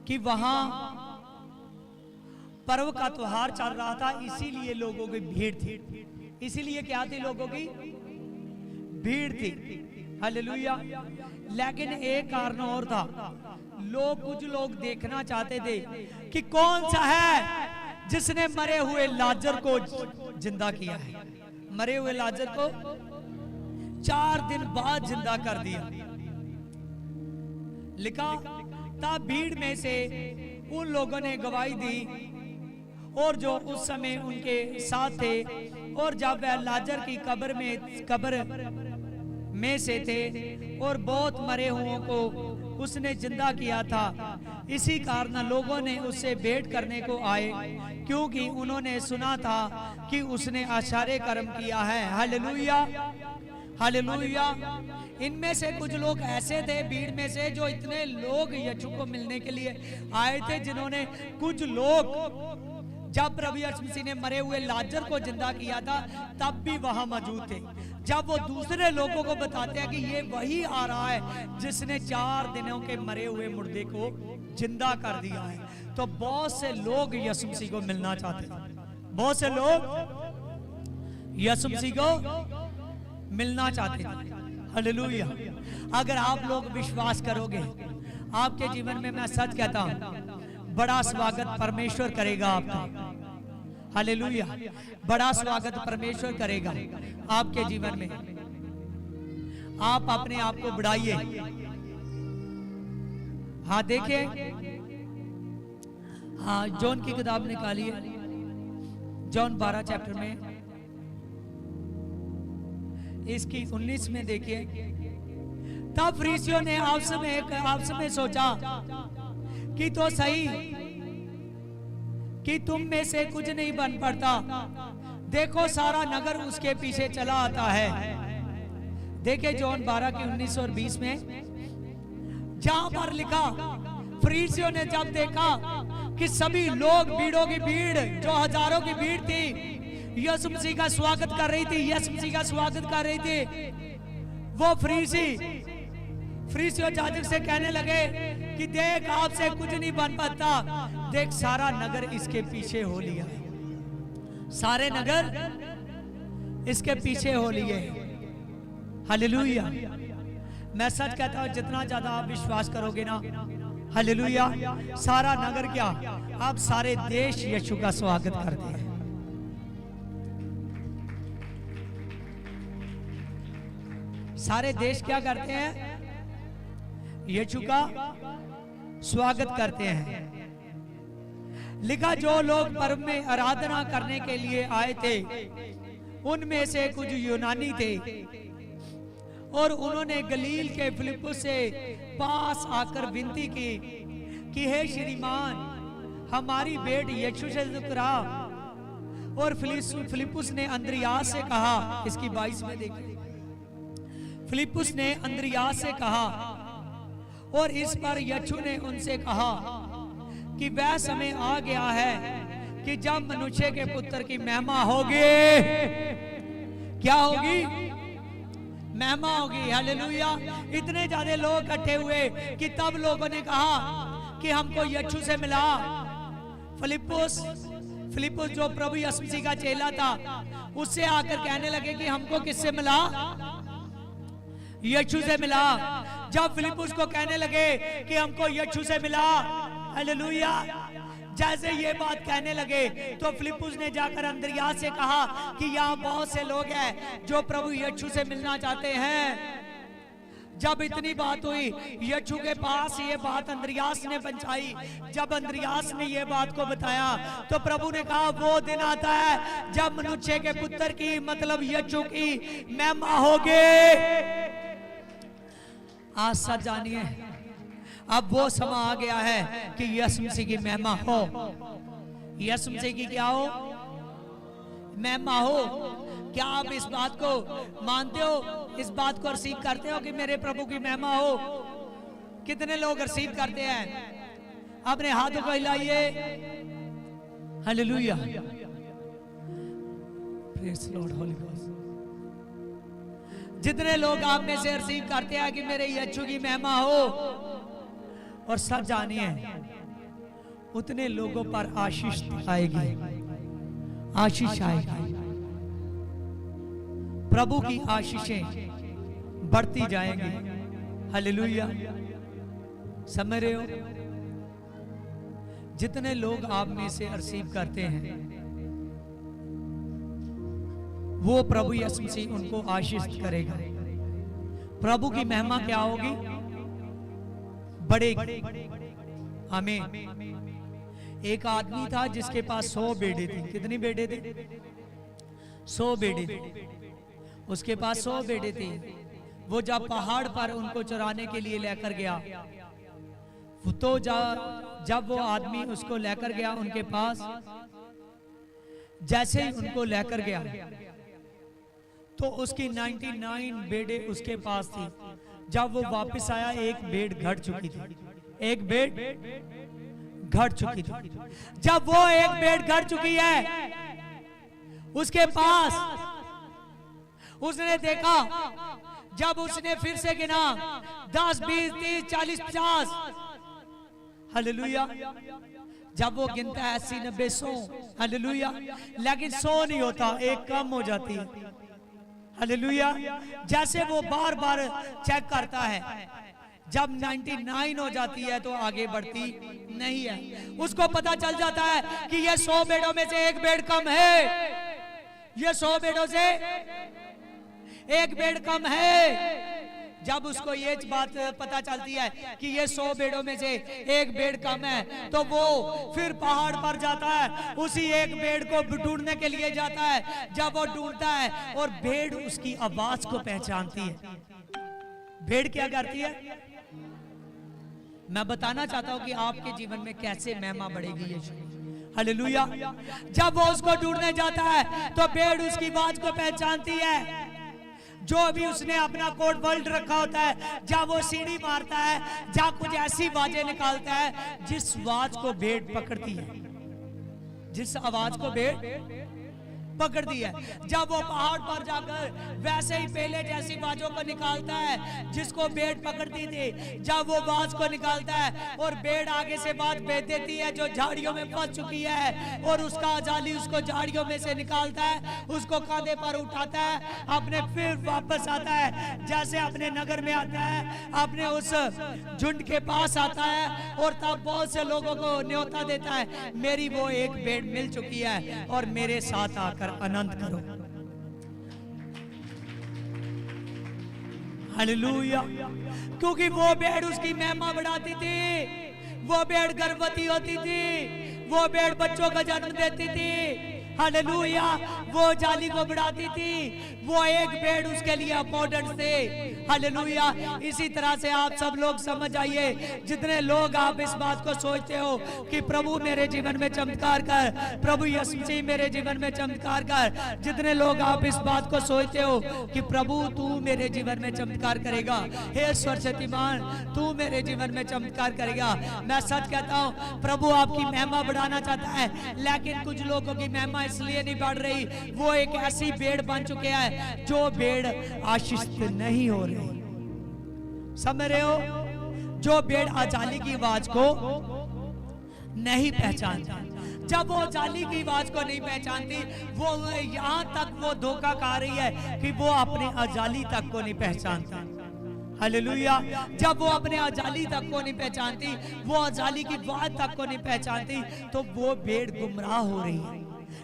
कि वहां पर्व का त्योहार चल रहा था, इसीलिए लोगों की भीड़ थी। इसीलिए क्या थी? लोगों की भीड़ थी। हालेलुया। लेकिन एक कारण और था, कुछ लोग देखना चाहते थे कि कौन सा है जिसने मरे हुए लाजर को जिंदा किया है। मरे हुए लाजर को 4 दिन बाद जिंदा कर दिया। लिखा तब भीड़ में से उन लोगों ने गवाही दी और जो उस समय उनके साथ थे, और जब वह लाजर की कब्र में से थे और बहुत मरे हुओं को उसने जिंदा किया था, इसी कारण लोगों ने उससे भेंट करने को आए, क्योंकि उन्होंने सुना था कि उसने आश्चर्य कर्म किया है। Hallelujah, hallelujah. इनमें से कुछ लोग ऐसे थे भीड़ में से, जो इतने लोग यीशु को मिलने के लिए आए थे, जिन्होंने कुछ लोग जब प्रभु यीशु मसीह ने मरे हुए लाजर को जिंदा किया था तब भी वहां मौजूद थे। जब वो दूसरे लोगों को बताते हैं कि ये वही आ रहा है जिसने 4 दिनों के मरे हुए मुर्दे को जिंदा कर दिया है, तो बहुत से लोग यीशु मसीह को मिलना चाहते हैं। बहुत से लोग यीशु मसीह को मिलना चाहते हैं। हालेलुया। अगर आप लोग विश्वास करोगे, आपके जीवन में मैं सच कहता हूं बड़ा स्वागत परमेश्वर करेगा आपका। हालेलुया। बड़ा स्वागत परमेश्वर करेगा आपके जीवन में। आप अपने आप को बढ़ाइए। हाँ देखिए, हाँ जॉन की किताब निकालिए, जॉन 12 चैप्टर में इसकी 19 में देखिए। तब फरीसियों ने आपस में सोचा कि तो सही कि तुम में से कुछ नहीं बन पड़ता। देखो सारा नगर उसके पीछे चला आता है। देखिए जॉन 12 की 19 और 20 में जहां पर लिखा, फरीसियों ने जब देखा कि सभी लोग, भीड़ों की भीड़, जो हजारों की भीड़ थी, यीशु मसीह का स्वागत कर रही थी, यीशु मसीह का स्वागत कर रही थी, वो फरीसी और याजक से कहने लगे कि देख आपसे कुछ नहीं बन पाता, देख सारा नगर इसके पीछे हो लिया, सारे नगर इसके पीछे हो लिए। हालेलुया। मैं सच कहता हूं जितना ज्यादा आप विश्वास करोगे ना, हालेलुया, सारा नगर क्या, आप सारे देश यीशु का स्वागत करते हैं। सारे देश क्या करते हैं? यीशु का स्वागत करते हैं। लिखा जो लोग पर्व में आराधना करने के लिए आए थे उनमें से कुछ यूनानी थे, और उन्होंने गलील के फिलिप्पुस से पास आकर विनती की कि हे श्रीमान, हमारी बेट यीशु से टकरा। और फिलिप्पुस ने अंद्रियास से कहा, इसकी 22 में देखिए, फिलिप्पुस ने अंद्रियास से कहा, और इस पर यीशु ने उनसे कहा कि वह समय आ गया है कि जब मनुष्य के पुत्र की महिमा होगी। क्या होगी? महिमा होगी। हालेलुया। इतने ज्यादा लोग इकट्ठे हुए कि तब लोगों ने कहा कि हमको यीशु से मिला। फिलिप्पुस जो प्रभु यीशु मसीह का चेला था, उससे आकर कहने लगे कि हमको किससे मिला? यीशु से मिला। जब फिलिप्पुस को कहने लगे कि हमको यीशु से मिला, हालेलुया, जैसे ये बात कहने लगे तो फिलिप्पुस ने जाकर अंद्रियास से कहा कि यहाँ बहुत से लोग हैं जो प्रभु यीशु से मिलना चाहते हैं। जब इतनी बात हुई, यीशु के पास ये बात अंद्रियास ने पहुंचाई। जब अंद्रियास ने ये बात को बताया तो प्रभु ने कहा वो दिन आता है जब मनुष्य के पुत्र की, मतलब यीशु की महिमा होगी। आज सच जानिए, अब वो समय आ गया है कि यीशु मसीह की महिमा हो। यीशु मसीह की क्या हो? महिमा हो। क्या आप इस बात को मानते हो? इस बात को रिसीव करते हो कि मेरे प्रभु की महिमा हो? कितने लोग रिसीव करते हैं? अपने हाथों को हिलाइए। Hallelujah. Praise Lord holy God. जितने लोग आप में से रिसीव करते हैं कि मेरे यीशु की महिमा हो, और सब जानिए उतने लोगों पर आशीष आएगी, आशीष आएगी। प्रभु की आशीषें बढ़ती जाएंगी। हालेलुया। समझ रहे हो? जितने लोग आप में से रिसीव करते हैं वो प्रभु यीशु मसीह उनको आशीष करेगा। प्रभु की महिमा क्या होगी? बढ़ेगी। आमीन। एक आदमी था जिसके पास 100 बेटे थे। कितनी बेटे थे? 100 बेटे थे। उसके पास 100 बेटे थे। वो जब पहाड़ पर उनको चराने के लिए लेकर गया, तो जब वो आदमी उसको लेकर गया उनके पास, जैसे ही उनको लेकर गया तो उसकी 99 बेटे उसके पास थी। जब वो वापस आया, एक भेड़ घट चुकी थी। एक भेड़ घट चुकी थी। जब वो एक भेड़ घट चुकी है, उसके पास उसने देखा, जब उसने फिर से गिना 10, 20, 30, 40, 50, हालेलुया। जब वो गिनता है 80, 90, 100, हालेलुया, लेकिन 100 नहीं होता, एक कम हो जाती है, हालेलुया। जैसे वो बार बार चेक करता है, जब 99 हो जाती है तो आगे बढ़ती नहीं है। उसको पता चल जाता है कि ये 100 भेड़ों में से एक भेड़ कम है, ये 100 भेड़ों से एक भेड़ कम है। जब उसको ये बात पता चलती है कि ये 100 भेड़ों में से एक भेड़ कम है, तो वो फिर पहाड़ पर जाता है, उसी एक भेड़ को ढूंढने के लिए जाता है। जब वो ढूंढता है और भेड़ उसकी आवाज को पहचानती है, भेड़ क्या करती है? मैं बताना चाहता हूं कि आपके जीवन में कैसे महिमा बढ़ेगी यीशु, हालेलुया। जब वो उसको ढूंढने जाता है तो भेड़ उसकी आवाज को पहचानती है। जो भी उसने अपना कोड वर्ल्ड रखा होता है, जब वो सीढ़ी मारता है, जब कुछ ऐसी आवाजें निकालता है जिस आवाज को भेड़ पकड़ती है, जिस आवाज को भेड़ पकड़ती है। जब वो पहाड़ पर जाकर वैसे ही पहले जैसी आवाजों को निकालता है जिसको भेड़ पकड़ती थी, जब वो आवाज को निकालता है और भेड़ आगे से बात भेज देती है जो झाड़ियों में फंस चुकी है, और उसका जाली उसको झाड़ियों में से निकालता है, उसको कांधे पर उठाता है, अपने फिर वापस आता है, जैसे अपने नगर में आता है, अपने उस झुंड के पास आता है, और तब बहुत से लोगों को न्योता देता है, मेरी वो एक भेड़ मिल चुकी है और मेरे साथ आकर आनंद करो, हालेलुया। क्योंकि वो भेड़ उसकी महिमा बढ़ाती थी, वो भेड़ गर्भवती होती थी, वो भेड़ बच्चों का जन्म देती थी, हालेलुया। वो जाली को बढ़ाती थी, वो एक भेड़ उसके लिए इंपॉर्टेंट थे, हालेलुया। इसी तरह से आप सब लोग समझ आइए, जितने लोग आप इस बात को सोचते हो कि प्रभु मेरे जीवन में चमत्कार कर, प्रभु यीशु मसीह मेरे जीवन में चमत्कार कर, जितने लोग आप इस बात को सोचते हो कि प्रभु तू मेरे जीवन में चमत्कार करेगा, हे सर्वशक्तिमान तू मेरे जीवन में चमत्कार करेगा, मैं सच कहता हूं प्रभु आपकी महिमा बढ़ाना चाहता है, लेकिन कुछ लोगों की महिमा इसलिए नहीं बढ़ रही, वो एक ऐसी भेड़ बन चुके हैं जो भेड़ आशीषित नहीं हो रही, समझ रहे हो? जो भेड़ अजाली की आवाज को नहीं पहचानती, जब वो जाली की आवाज को नहीं पहचानती, वो यहां तक वो धोखा खा रही है कि वो अपने अजाली तक को नहीं पहचानता, हालेलुया। जब वो अपने अजाली तक को नहीं पहचानती, वो अजाली की आवाज तक को नहीं पहचानती, तो वो भेड़ गुमराह हो रही है।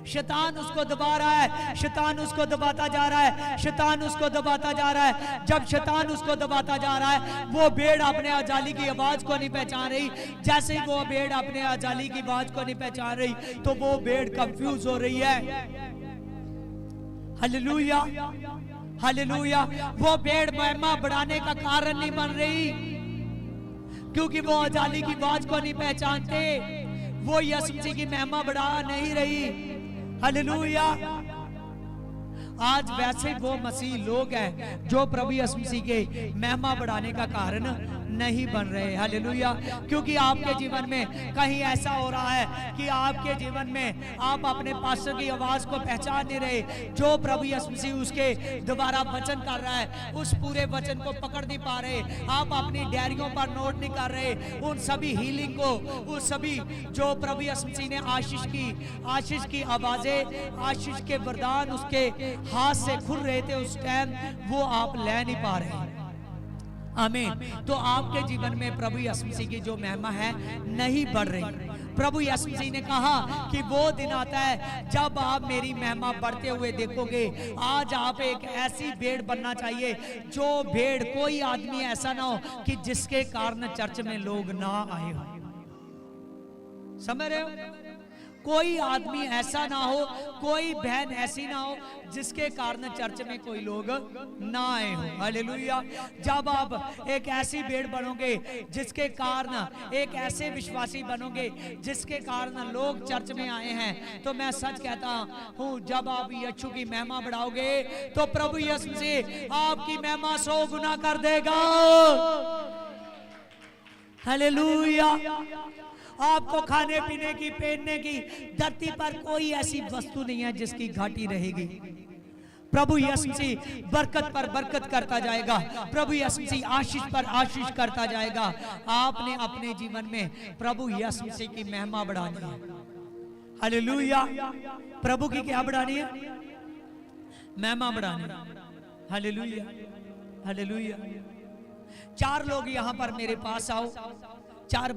शैतान उसको दबा रहा है, शैतान उसको दबाता जा रहा है, शैतान उसको दबाता जा रहा है। जब शैतान उसको दबाता जा रहा है, वो भेड़ अपने अजाली की आवाज को नहीं पहचान रही, जैसे ही वो भेड़ अपने अजाली की आवाज को नहीं पहचान रही, तो वो भेड़ कंफ्यूज हो रही है, हालेलुया, हालेलुया। वो भेड़ महिमा बढ़ाने का कारण नहीं बन रही, क्योंकि वो अजाली की आवाज को नहीं पहचानते, वो यीशु मसीह की महिमा बढ़ा नहीं रही, हालेलुया। आज वैसे वो मसीह लोग हैं जो प्रभु यीशु मसीह के महिमा बढ़ाने का कारण नहीं बन रहे, हालेलुया। क्योंकि आपके जीवन में कहीं ऐसा हो रहा है कि आपके जीवन में आप अपने पास्टर की आवाज को पहचान नहीं रहे, जो प्रभु यीशु मसीह उसके दोबारा वचन कर रहा है उस पूरे वचन को पकड़ नहीं पा रहे, आप अपनी डायरियों पर नोट नहीं कर रहे, उन सभी हीलिंग को, उस सभी जो प्रभु यीशु मसीह ने आशीष की आवाजें, आशीष के वरदान उसके हाथ से खुल रहे थे उस टाइम, वो आप ले नहीं पा रहे, आमीन। तो आपके जीवन में प्रभु यीशु मसीह की जो महिमा है नहीं बढ़ रही। प्रभु यीशु मसीह ने कहा कि वो दिन आता है जब आप मेरी महिमा बढ़ते हुए देखोगे। आज आप एक ऐसी भेड़ बनना चाहिए, जो भेड़ कोई आदमी ऐसा ना हो कि जिसके कारण चर्च में लोग ना आए हो, समझ रहे हो? कोई आदमी ऐसा ना हो, कोई बहन ऐसी ना हो जिसके कारण चर्च में कोई लोग ना आए हो, हालेलुया। जब आप एक ऐसी भेड़ बनोगे, जिसके कारण एक ऐसे विश्वासी बनोगे जिसके कारण लोग चर्च में आए हैं, तो मैं सच कहता हूँ जब आप यीशु की महिमा बढ़ाओगे तो प्रभु यीशु से आपकी महिमा 100 गुना कर देगा, हालेलुया। आपको खाने पीने की, पहनने की, धरती पर कोई ऐसी वस्तु नहीं है जिसकी घाटी रहेगी। प्रभु यीशु मसीह बरकत पर बरकत करता जाएगा, प्रभु यीशु मसीह आशीष पर आशीष करता जाएगा। आपने अपने जीवन में प्रभु यीशु मसीह की महिमा बढ़ानी है। हालेलुया। प्रभु की क्या बढ़ानी है? महिमा बढ़ानी है। Hallelujah, hallelujah. 4 लोग यहाँ पर मेरे पास आओ। 4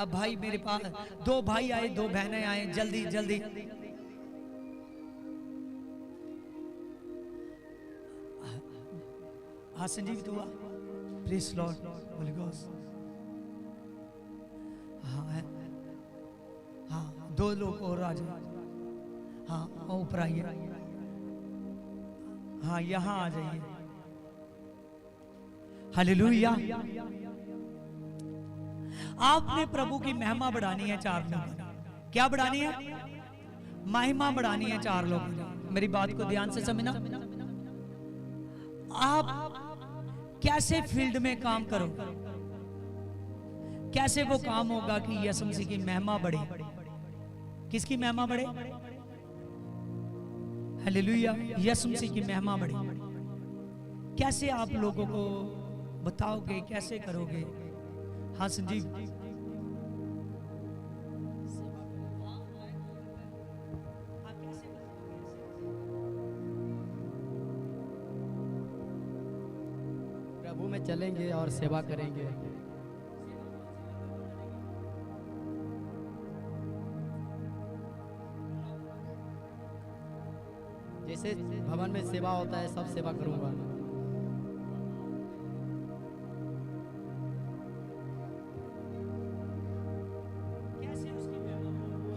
भाई मेरे पास, 2 भाई आए, 2 बहनें आए। जल्दी जल्दी। हाँ संजीव तू आ। Praise Lord, Holy Ghost. हाँ हाँ, 2 लोग और आ जाए। हाँ ऊपर आइए। हाँ यहाँ आ जाइए। हालेलुया। आपने प्रभु की महिमा बढ़ानी है 4 लोगों। क्या बढ़ानी है? महिमा बढ़ानी है 4 लोगों। मेरी बात को ध्यान से समझना। आप कैसे फील्ड में काम करो, कैसे वो काम होगा कि यीशु मसीह की महिमा बढ़े। किसकी महिमा बढ़े? हालेलुया, यीशु मसीह की महिमा बढ़े। कैसे आप लोगों को बताओगे, कैसे करोगे? हाँ संजीव। प्रभु में चलेंगे और सेवा करेंगे। जैसे भवन में सेवा होता है, सब सेवा करूंगा।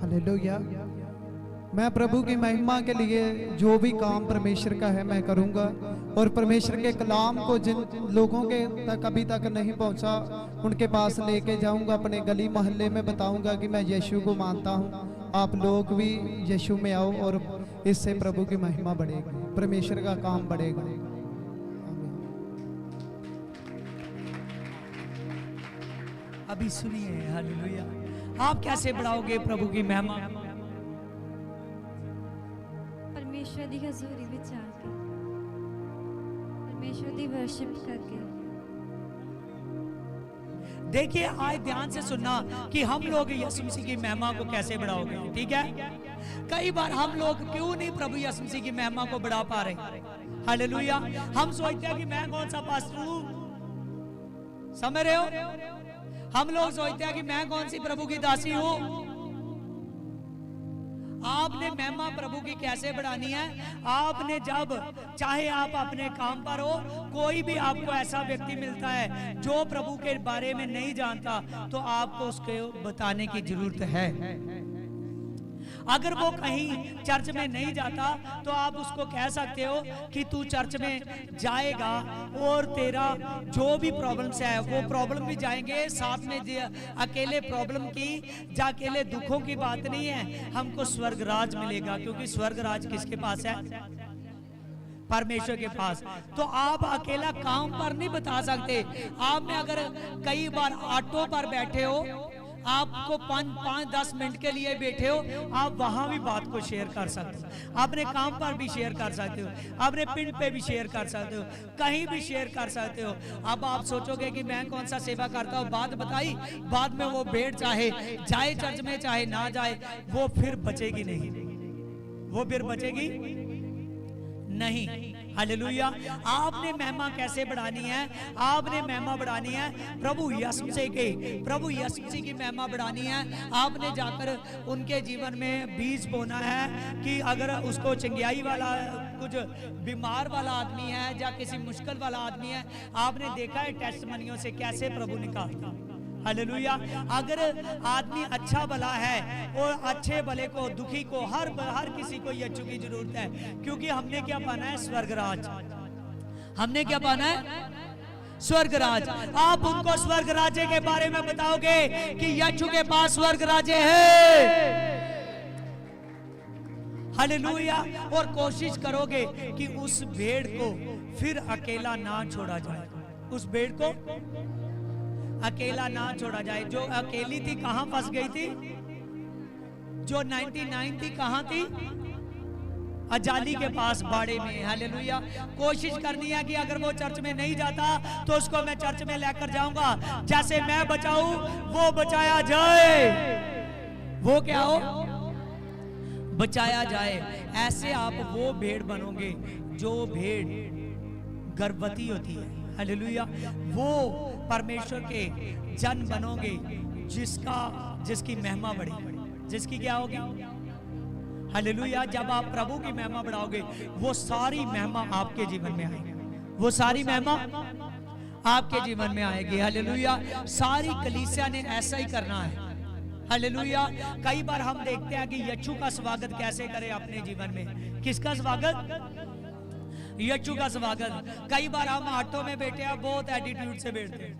हालेलुया। मैं प्रभु की महिमा के लिए जो भी काम परमेश्वर का है मैं करूंगा, और परमेश्वर के कलाम को जिन लोगों के तक अभी तक नहीं पहुंचा उनके पास लेके जाऊंगा। अपने गली मोहल्ले में बताऊंगा कि मैं यीशु को मानता हूं। आप लोग भी यीशु में आओ और इससे प्रभु की महिमा बढ़ेगी, परमेश्वर का काम बढ़ेगा। अभी सुनिए। हालेलुया। आप कैसे बढ़ाओगे प्रभु की महिमा? परमेश्वर दी हजूरी विच आके, परमेश्वर दी वर्शिप करके। देखिए आज ध्यान से सुनना कि हम लोग यीशु मसीह की महिमा को कैसे बढ़ाओगे। ठीक है, कई बार हम लोग क्यों नहीं प्रभु यीशु मसीह की महिमा को बढ़ा पा रहे। हालेलुया। हम सोचते हैं कि मैं कौन सा पास्टर हूं, समझ रहे हो? हम लोग सोचते हैं कि मैं कौन सी प्रभु की दासी हूं। आपने महिमा प्रभु की कैसे बढ़ानी है? आपने जब चाहे आप अपने काम पर हो, कोई भी आपको ऐसा व्यक्ति मिलता है जो प्रभु के बारे में नहीं जानता, तो आपको उसको बताने की जरूरत है। अगर वो कहीं चर्च में नहीं जाता तो आप उसको कह सकते हो कि तू चर्च में जाएगा और तेरा जो भी प्रॉब्लम्स है वो प्रॉब्लम भी जाएंगे साथ में। अकेले प्रॉब्लम की या अकेले दुखों की बात नहीं है, हमको स्वर्ग राज मिलेगा। क्योंकि स्वर्ग राज किसके पास है? परमेश्वर के पास। तो आप अकेला काम पर नहीं बता सकते। आप में अगर कई बार ऑटो पर बैठे हो, आपको 5-10 मिनट के लिए बैठे हो, आप वहां भी बात को शेयर कर सकते हो, अपने काम पर भी शेयर कर सकते हो, अपने पिंड पे भी शेयर कर सकते हो, कहीं भी शेयर कर सकते हो। अब आप सोचोगे कि मैं कौन सा सेवा करता हूँ, बात बताई, बाद में वो भेड़ चाहे जाए चर्च में चाहे ना जाए, वो फिर बचेगी नहीं, वो फिर बचेगी नहीं। हालेलुया। आपने महिमा कैसे बढ़ानी है? आपने महिमा बढ़ानी है प्रभु यीशु मसीह की, प्रभु यीशु मसीह की महिमा बढ़ानी है। आपने जाकर उनके जीवन में बीज बोना है कि अगर उसको चंगियाई वाला, कुछ बीमार वाला आदमी है या किसी मुश्किल वाला आदमी है, आपने देखा है टेस्टमनियों से कैसे प्रभु निकालता। हालेलुया। अगर आदमी अच्छा भला है और अच्छे भले को, दुखी को, हर किसी को यीशु की जरूरत है। क्योंकि हमने क्या पाना है? स्वर्गराज। हमने क्या पाना है? स्वर्गराज। आप उनको स्वर्ग राज्य के बारे में बताओगे कि यीशु के पास स्वर्ग राज्य है। हालेलुया। और कोशिश करोगे कि उस भेड़ को फिर अकेला ना छोड़ा जाए। उस भेड़ को अकेला ना छोड़ा जाए। जो अकेली थी कहां फंस गई थी? जो 99 थी कहां थी? अजाली के पास बाड़े में। हालेलुया। कोशिश करनी है कि अगर वो चर्च में नहीं जाता तो उसको मैं चर्च में लेकर जाऊंगा। जैसे मैं बचाऊं वो बचाया जाए। वो क्या हो? बचाया जाए। ऐसे आप वो भेड़ बनोगे जो भेड़ गर्भवती होती है। हालेलुया। वो परमेश्वर के जन बनोगे जिसकी महिमा बढ़ेगी। जिसकी क्या होगी? हालेलुया। जब आप प्रभु की महिमा बढ़ाओगे वो सारी महिमा आपके जीवन में आएगी। वो सारी महिमा आपके जीवन में आएगी। हालेलुया। सारी कलीसिया ने ऐसा ही करना है। हालेलुया। कई बार हम देखते हैं कि यीशु का स्वागत कैसे करें अपने जीवन में। किसका स्वागत? यीशु का स्वागत। कई बार हम ऑटो में बैठे हैं, बहुत एटीट्यूड से बैठते हैं,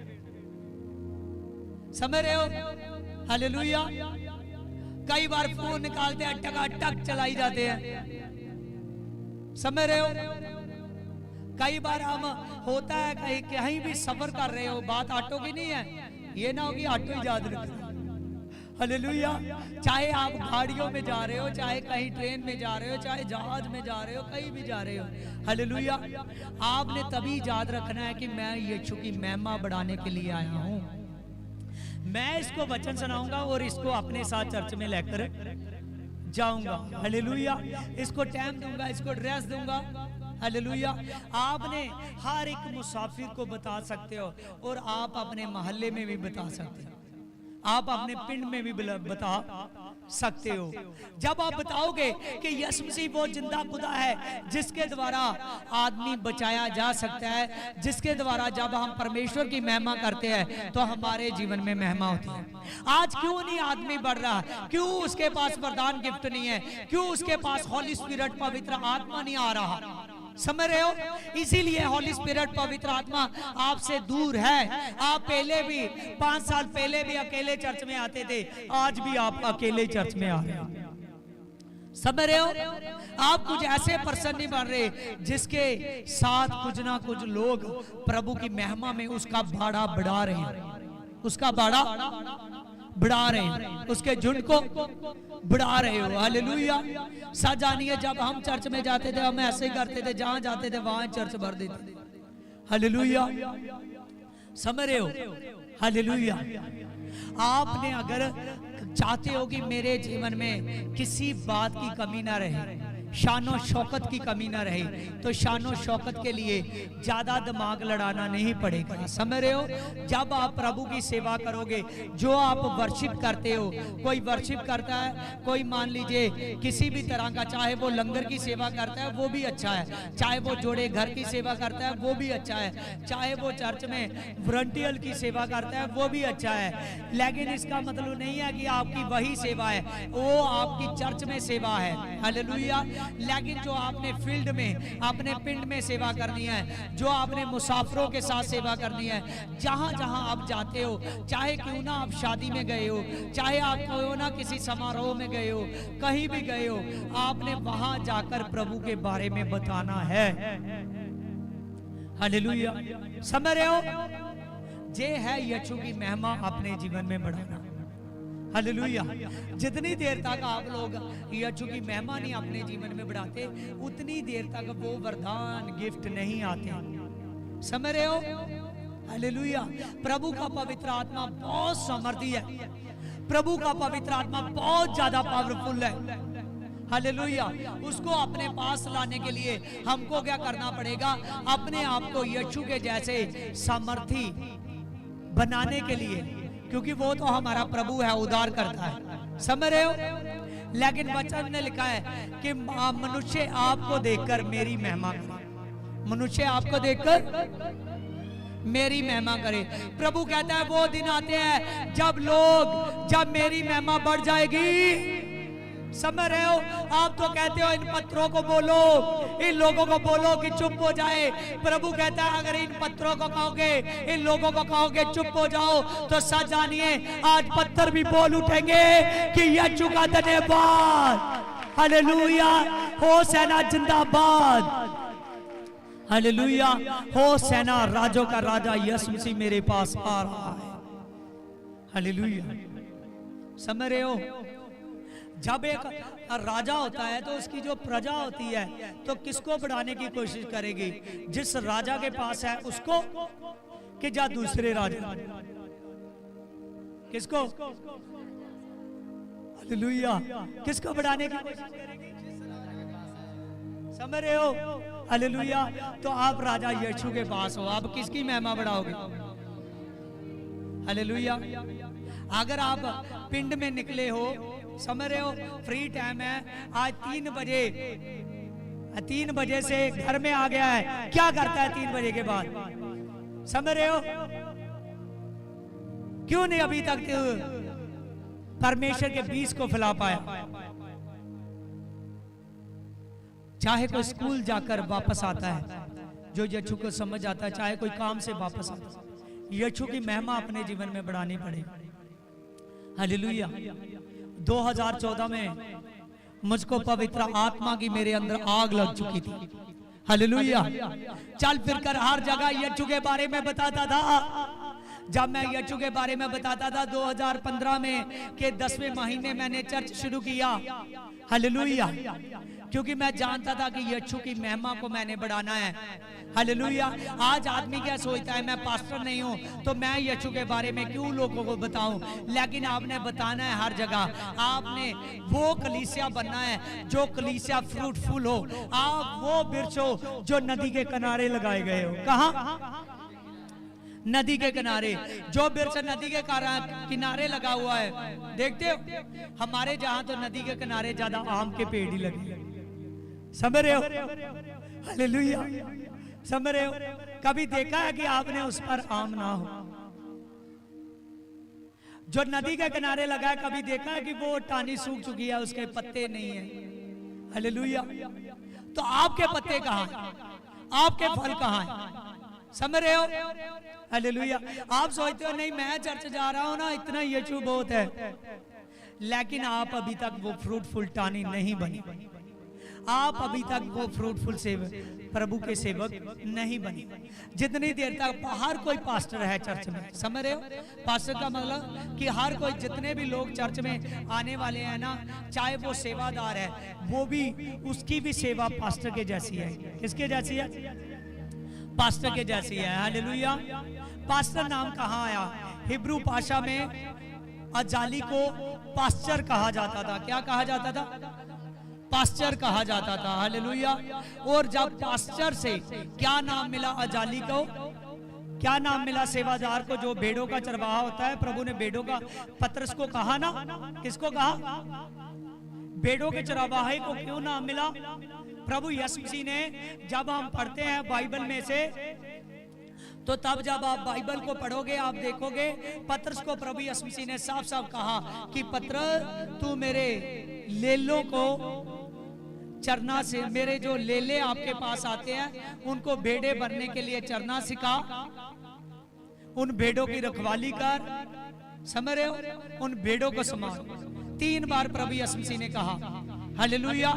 समझ रहे हो? हालेलुया। कई बार फोन निकालते हैं, टक चलाई जाते हैं, समझ रहे हो? कई बार हम होता है कहीं भी सफर कर रहे हो, बात ऑटो की नहीं है, ये ना हो कि ऑटो ही याद रखना। हालेलुया। चाहे आप गाड़ियों में जा रहे हो, चाहे कहीं ट्रेन में जा रहे हो, चाहे जहाज में जा रहे हो, कहीं भी जा रहे हो, हालेलुया, आपने तभी याद रखना है कि मैं यीशु की महिमा बढ़ाने के लिए आया हूं। मैं इसको वचन सुनाऊंगा और इसको अपने साथ चर्च में लेकर जाऊंगा। हालेलुया। इसको टाइम दूंगा, इसको ड्रेस दूंगा। हालेलुया। आपने हर एक मुसाफिर को बता सकते हो और आप अपने मोहल्ले में भी बता सकते हो, आप अपने पिंड में भी बता सकते हो। जब आप बताओगे कि यीशु मसीह वो जिंदा खुदा है जिसके द्वारा आदमी बचाया जा सकता है, जिसके द्वारा जब हम परमेश्वर की महिमा करते हैं तो हमारे जीवन में महिमा होती है। आज क्यों नहीं आदमी बढ़ रहा? क्यों उसके पास वरदान गिफ्ट नहीं है? क्यों उसके पास हॉली स्पिरिट पवित्र आत्मा नहीं आ रहा? समझ रहे हो? इसीलिए हॉली स्पिरिट पवित्र आत्मा आपसे दूर है। आप पहले भी 5 साल पहले भी अकेले चर्च में आते थे, आज भी आप अकेले चर्च में आ रहे हो। समझ रहे हो? आप कुछ ऐसे पर्सन नहीं बन रहे जिसके साथ कुछ ना कुछ लोग प्रभु की महिमा में उसका बाड़ा बढ़ा रहे हैं, उसका बाड़ा बढ़ा रहे हैं, उसके झुंड को बढ़ा रहे हो। हालेलुया। सच जानिए, जब हम चर्च में जाते थे हम ऐसे ही करते थे, जहां जाते थे वहां चर्च भर देते थे। हालेलुया। समझ रहे हो? हालेलुया। आपने अगर चाहते हो कि मेरे जीवन में किसी बात की कमी ना रहे, शानो शौकत की कमी ना रहे, तो शानो शौकत के लिए ज्यादा दिमाग लड़ाना नहीं पड़ेगा। समझ रहे हो? जब आप प्रभु की सेवा करोगे, जो आप वर्शिप करते हो, कोई वर्शिप करता है, कोई मान लीजिए किसी भी तरह का, चाहे वो लंगर की सेवा करता है वो भी अच्छा है, चाहे वो जोड़े घर की सेवा करता है वो भी अच्छा है, चाहे वो चर्च में वॉलंटियर की सेवा करता है वो भी अच्छा है। लेकिन इसका मतलब नहीं है कि आपकी वही सेवा है, वो आपकी चर्च में सेवा है। हालेलुया। लेकिन जो आपने फील्ड में, अपने पिंड में सेवा करनी है, जो आपने मुसाफिरों के साथ सेवा करनी है, जहां जहां आप जाते हो, चाहे क्यों ना आप शादी में गए हो, चाहे आप क्यों ना किसी समारोह में गए हो, कहीं भी गए हो, आपने वहां जाकर प्रभु के बारे में बताना है। हालेलुया। समझ रहे हो? ये है यीशु की महिमा अपने जीवन में बढ़ाना। हालेलुया। जितनी देर तक आप लोग यीशु की महिमा नहीं अपने जीवन में बढ़ाते, उतनी देर तक वो वरदान गिफ्ट नहीं आते। समझ रहे हो? हालेलुया। प्रभु का पवित्र आत्मा बहुत समर्थी है, प्रभु का पवित्र आत्मा बहुत ज्यादा पावरफुल है। हालेलुया। उसको अपने पास लाने के लिए हमको क्या करना पड़ेगा? अपने आप को यीशु के जैसे सामर्थी बनाने के लिए, क्योंकि वो तो हमारा प्रभु है, उद्धार करता है। समझ रहे हो? लेकिन वचन ने लिखा है कि मनुष्य आपको देखकर मेरी महिमा करे, मनुष्य आपको देखकर मेरी महिमा करे। प्रभु कहता है वो दिन आते हैं जब मेरी महिमा बढ़ जाएगी। समझ रहे हो? आप तो कहते हो इन पत्थरों को बोलो, इन लोगों को बोलो कि चुप हो जाए। प्रभु कहता है अगर इन पत्थरों को कहोगे, इन लोगों को कहोगे चुप हो जाओ, तो सच जानिए आज पत्थर भी बोल उठेंगे कि यीशु का धन्यवाद। हालेलुया। होशाना जिंदाबाद। हालेलुया। होशाना। राजों का राजा यीशु मसीह मेरे पास आ रहा है। हालेलुया। समझ रहे हो? जब एक राजा होता है तो उसकी जो प्रजा होती है तो किसको बढ़ाने की कोशिश करेगी? जिस राजा के पास है उसको, कि जा दूसरे राजा? किसको? हालेलुया। किसको बढ़ाने की कोशिश करेगी? समझ रहे हो? हालेलुया। तो आप राजा यीशु के पास हो, आप किसकी महिमा बढ़ाओगे? हालेलुया। अगर आप पिंड में निकले हो, समझ रहे हो, फ्री टाइम है, आज 3 बजे से घर में आ गया है, क्या करता है 3 बजे के बाद? समझ रहे हो? क्यों नहीं अभी तक परमेश्वर के बीज को फैला पाया? चाहे कोई स्कूल जाकर वापस आता है जो यीशु को समझ आता है, चाहे कोई काम से वापस आता है, यीशु की महिमा अपने जीवन में बढ़ानी पड़ेगी। हालेलुया। 2014 में मुझको पवित्र आत्मा की मेरे अंदर आग लग चुकी थी। हालेलुया। चल फिर कर हर जगह यीशु के बारे में बताता था। जब मैं यीशु के बारे में बताता था 2015 में के 10वें महीने मैंने चर्च शुरू किया। हालेलुया। क्योंकि मैं जानता था कि यीशु की महिमा को मैंने बढ़ाना है। हालेलुया। आज आदमी क्या सोचता है, मैं पास्टर नहीं हूं तो मैं यीशु के बारे में क्यों लोगों को बताऊं? लेकिन आपने बताना है हर जगह। आपने वो कलीसिया बनना है जो कलीसिया फ्रूटफुल हो। आप वो वृक्ष हो जो नदी के किनारे लगाए गए हो। कहां? नदी के किनारे। जो वृक्ष नदी के किनारे लगा हुआ है, देखते हो हमारे जहां तो नदी के किनारे ज्यादा आम के पेड़ ही लगे। समझ रहे हो? हालेलुया। समझ रहे हो? कभी देखा है कि आपने उस पर आम ना हो? जो नदी के किनारे लगा है, कभी देखा है कि वो टानी सूख चुकी है, उसके पत्ते नहीं है? हालेलुया। तो आपके पत्ते कहां हैं? आपके फल कहां हैं? समझ रहे हो? हालेलुया। आप सोचते हो नहीं मैं चर्च जा रहा हूं ना, इतना यीशु बहुत है, लेकिन आप अभी तक वो फ्रूटफुल टानी नहीं बनी। आप अभी तक वो फ्रूटफुल सेवक, प्रभु के सेवक नहीं बने। जितनी देर तक हर कोई पास्टर है चर्च में, समझ रहे हो? पास्टर का मतलब कि हर कोई, जितने भी लोग चर्च में आने वाले हैं ना, चाहे वो सेवादार है, वो भी, उसकी भी सेवा पास्टर के जैसी है। किसके जैसी है? पास्टर के जैसी है। हालेलुया। पास्टर नाम कहाँ आया? हिब्रू भाषा में अजाली को पास्टर कहा जाता था। क्या कहा जाता था? पास्टर कहा जाता था। हालेलुया। और जब पास्टर से क्या नाम मिला अजाली को? क्या नाम मिला सेवादार को जो भेड़ों का चरवाहा होता है? प्रभु ने भेड़ों का, पतरस को कहा ना, किसको कहा? भेड़ों के चरवाहे को क्यों नाम मिला? प्रभु यीशु मसीह ने, जब हम पढ़ते हैं बाइबल में से, तो तब जब आप बाइबल को पढ़ोगे आप देखोगे पतरस को प्रभु यीशु मसीह ने साफ साफ कहा कि पतरस तू मेरे लेलों को चरना से, मेरे जो लेले आपके पास आते हैं उनको भेड़े बनने के लिए चरना सिखा, उन भेड़ों की रखवाली कर। समझ रहे हो? उन भेड़ों को संभाल। 3 बार प्रभु यीशु मसीह ने कहा। हालेलुया।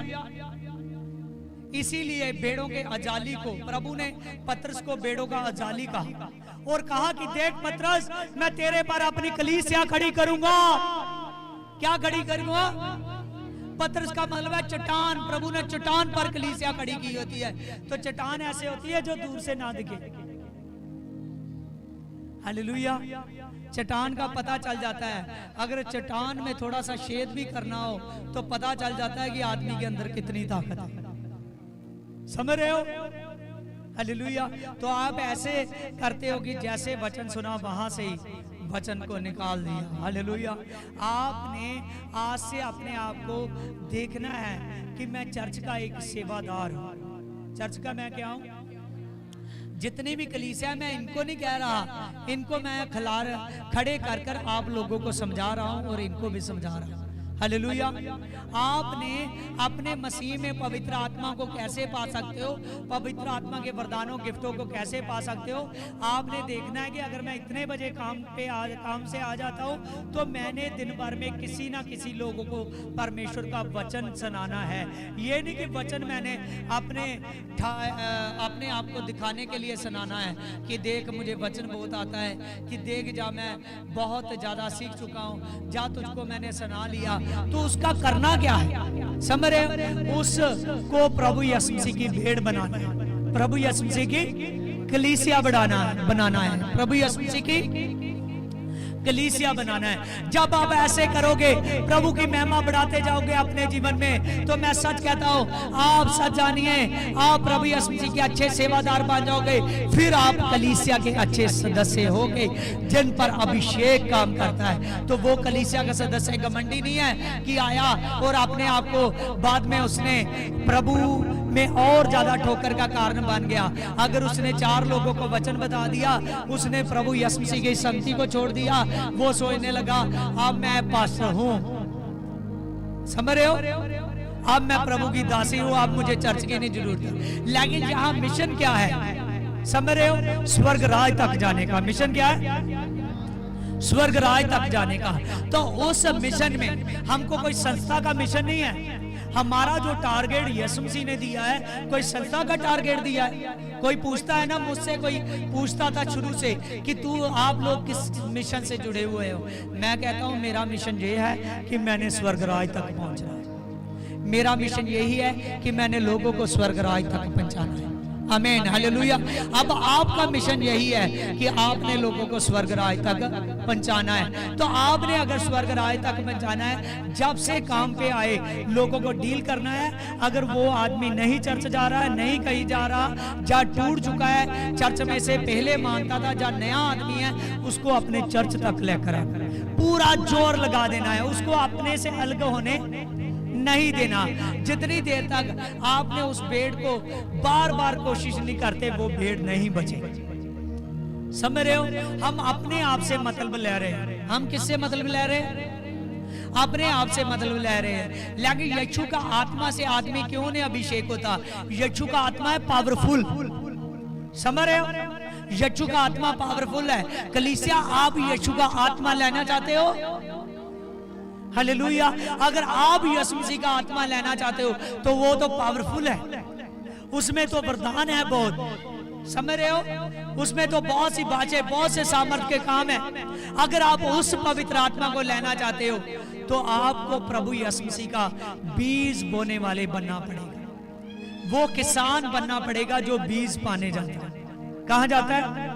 इसीलिए भेड़ों के अजाली को प्रभु ने पतरस को भेड़ों का अजाली कहा और कहा कि देख पतरस, मैं तेरे पर अपनी कलीसिया खड़ी करूंगा। क्या खड़ी करूंगा? पतरस का मतलब है चट्टान। प्रभु ने चट्टान पर कलीसिया खड़ी की होती है। तो चट्टान ऐसे होती है जो दूर से ना दिखे। हालेलुया। चट्टान का पता चल जाता है। अगर चट्टान में थोड़ा सा छेद भी करना हो तो पता चल जाता है कि आदमी के अंदर कितनी ताकत है। समझ रहे हो? हालेलुया। तो आप ऐसे करते हो कि जैसे वचन सुना वहां से ही वचन को निकाल दिया। हालेलुया। आपने आज से अपने आप को देखना है कि मैं चर्च का एक सेवादार हूं। चर्च का मैं क्या हूं? जितनी भी कलीसिया, मैं इनको नहीं कह रहा, इनको मैं खड़े कर कर आप लोगों को समझा रहा हूं और इनको भी समझा रहा हूं। हालेलुया। आपने अपने मसीह में पवित्र आत्मा को कैसे पा सकते हो, पवित्र आत्मा के वरदानों गिफ्टों को कैसे पा सकते हो? आपने देखना है कि अगर मैं इतने बजे काम से आ जाता हूँ तो मैंने दिन भर में किसी ना किसी लोगों को परमेश्वर का वचन सुनाना है। ये नहीं कि वचन मैंने अपने आप को दिखाने के लिए सुनाना है कि देख मुझे वचन बहुत आता है, कि देख जा मैं बहुत ज्यादा सीख चुका हूँ, जा तुझको मैंने सुना लिया। तो उसका करना क्या है? समझ रहे हो? उसको प्रभु यीशु मसीह की भेड़ बनाना है, प्रभु यीशु मसीह की कलीसिया बनाना है, प्रभु यीशु मसीह की कलीसिया बनाना है। जब आप ऐसे करोगे, प्रभु की महिमा बढ़ाते जाओगे अपने जीवन में, तो मैं सच कहता हूँ, आप सच जानिए, आप प्रभु यीशु मसीह के अच्छे सेवादार बन जाओगे। फिर आप कलीसिया के अच्छे सदस्य होगे जिन पर अभिषेक काम करता है। तो वो कलीसिया का सदस्य घमंडी नहीं है कि आया और अपने आप को बाद में उसने प्रभु में और ज्यादा ठोकर का कारण बन गया। अगर उसने 4 लोगों को वचन बता दिया, उसने प्रभु यीशु मसीह की संगति को छोड़ दिया, वो सोचने लगा अब मैं पास्टर हूं, समझ रहे हो, अब मैं प्रभु की दासी हूं, अब मुझे चर्च की नहीं जरूरत है। लेकिन यहाँ मिशन क्या है, समझ रहे हो? स्वर्ग राज तक जाने का मिशन क्या है? स्वर्ग राज तक जाने का। तो उस मिशन में हमको कोई संस्था का मिशन नहीं है। हमारा जो टारगेट यीशु मसीह ने दिया है, कोई संस्था का टारगेट दिया है। कोई पूछता है ना, मुझसे कोई पूछता था शुरू से कि तू आप लोग किस मिशन से जुड़े हुए हो? मैं कहता हूं मेरा मिशन ये है कि मैंने स्वर्ग राज तक पहुंचना है। मेरा मिशन यही है कि मैंने लोगों को स्वर्ग राज तक पहुंचाना है। आमीन, हालेलुया। अब आपका मिशन यही है कि आपने लोगों को स्वर्ग राज तक पहुंचाना है। तो आपने अगर स्वर्ग राज तक पहुंचाना है, जब से काम पे आए लोगों को डील करना है। अगर वो आदमी नहीं चर्च जा रहा है, नहीं कहीं जा रहा, जा टूट चुका है, चर्च में से पहले मानता था, जा नया आदमी है, उसको अपने चर्च तक लेकर आए, पूरा जोर लगा देना है, उसको अपने से अलग होने नहीं देना। जितनी देर तक आपने उस भेड़ को बार बार कोशिश नहीं करते, वो भेड़ नहीं बचेगी। समझ रहे हो? हम अपने आप से मतलब ले रहे हैं। हम किससे मतलब ले रहे हैं? अपने आप से मतलब ले रहे हैं। लेकिन यीशु का आत्मा से आदमी क्यों नहीं अभिषेक होता? यीशु का आत्मा है पावरफुल। समझ रहे हो? यीशु का आत्मा पावरफुल है। कलीसिया, आप यीशु का आत्मा लेना चाहते हो? हालेलुया। अगर आप यीशु मसीह का आत्मा लेना चाहते हो तो वो तो पावरफुल है, उसमें तो वरदान है बहुत। समझ रहे हो? उसमें तो बहुत सी बातें, बहुत से सामर्थ के काम है। अगर आप उस पवित्र आत्मा को लेना चाहते हो तो आपको प्रभु यीशु मसीह का बीज बोने वाले बनना पड़ेगा। वो किसान बनना पड़ेगा जो बीज पाने जाता है। कहाँ जाता है?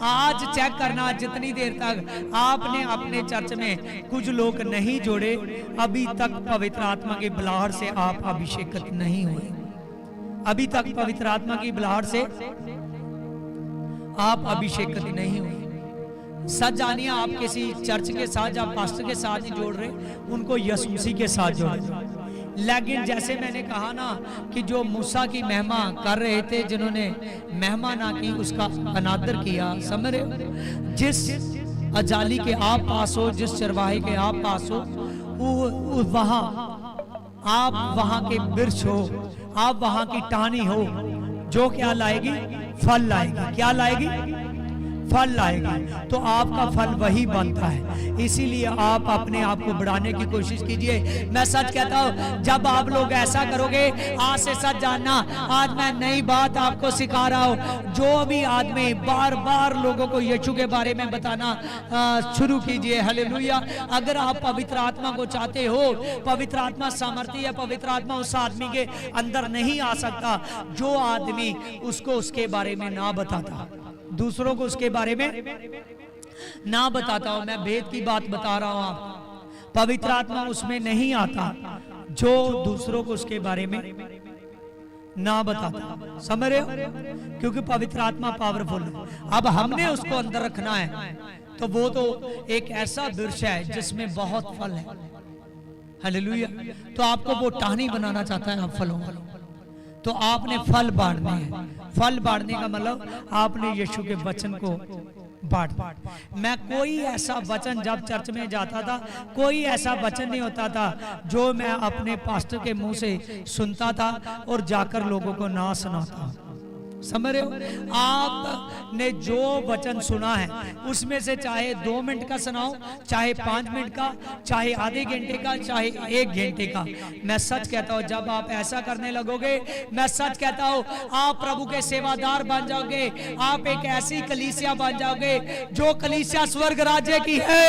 आज चेक करना, जितनी देर तक आपने अपने चर्च में कुछ लोग नहीं जोड़े, अभी तक पवित्र आत्मा की बुलाहट से आप अभिषेकित नहीं हुए। अभी तक पवित्र आत्मा की बुलाहट से आप अभिषेकित नहीं हुए। सच जानिए, आप किसी चर्च के साथ या पास्टर के साथ नहीं जोड़ रहे, उनको यीशु मसीह के साथ जोड़े। लेकिन जैसे मैंने कहा ना कि जो मूसा की महिमा कर रहे थे, जिन्होंने महिमा ना की, उसका अनादर किया। समझ रहे हो? जिस अजाली के आप पास हो, जिस चरवाहे के आप पास हो, वहां आप वहां के वृक्ष हो, आप वहां की टहनी हो, जो क्या लाएगी? फल लाएगी। क्या लाएगी? फल लाएगी। तो आपका फल वही बनता है। इसीलिए आप अपने आप को बढ़ाने की कोशिश कीजिए। मैं सच कहता हूँ, जब आप लोग ऐसा करोगे, आज से सच जानना, आज मैं नई बात आपको सिखा रहा हूँ। जो भी आदमी बार बार लोगों को यीशु के बारे में बताना शुरू कीजिए। हालेलुया। अगर आप पवित्र आत्मा को चाहते हो, पवित्र आत्मा सामर्थ्य है, पवित्र आत्मा उस आदमी के अंदर नहीं आ सकता जो आदमी उसको उसके बारे में ना बताता, दूसरों को उसके बारे में ना बताता हूं। मैं भेद की बात बता रहा हूं आपको। पवित्र आत्मा उसमें नहीं आता जो दूसरों को उसके बारे में ना बताता। समझ रहे हो? क्योंकि पवित्र आत्मा पावरफुल है। अब हमने उसको अंदर रखना है, तो वो तो एक ऐसा वृक्ष है जिसमें बहुत फल है। हालेलुया। तो आपको वो टहनी बनाना चाहता है आप फलों वालों, तो आपने फल बांटने हैं। फल बांटने का मतलब आपने यीशु के वचन को पाठ। मैं कोई ऐसा वचन जब चर्च में जाता था, कोई ऐसा वचन नहीं होता था जो मैं अपने पास्टर के मुंह से सुनता था और जाकर लोगों को ना सुनाता। समझ रहे हो? आपने जो वचन सुना है उसमें से चाहे 2 मिनट का सुनाओ, चाहे 5 मिनट का, चाहे आधे घंटे का, चाहे 1 घंटे का। मैं सच कहता हूँ, जब आप ऐसा करने लगोगे, मैं सच कहता हूँ, आप प्रभु के सेवादार बन जाओगे। आप एक ऐसी कलीसिया बन जाओगे जो कलीसिया स्वर्ग राज्य की है।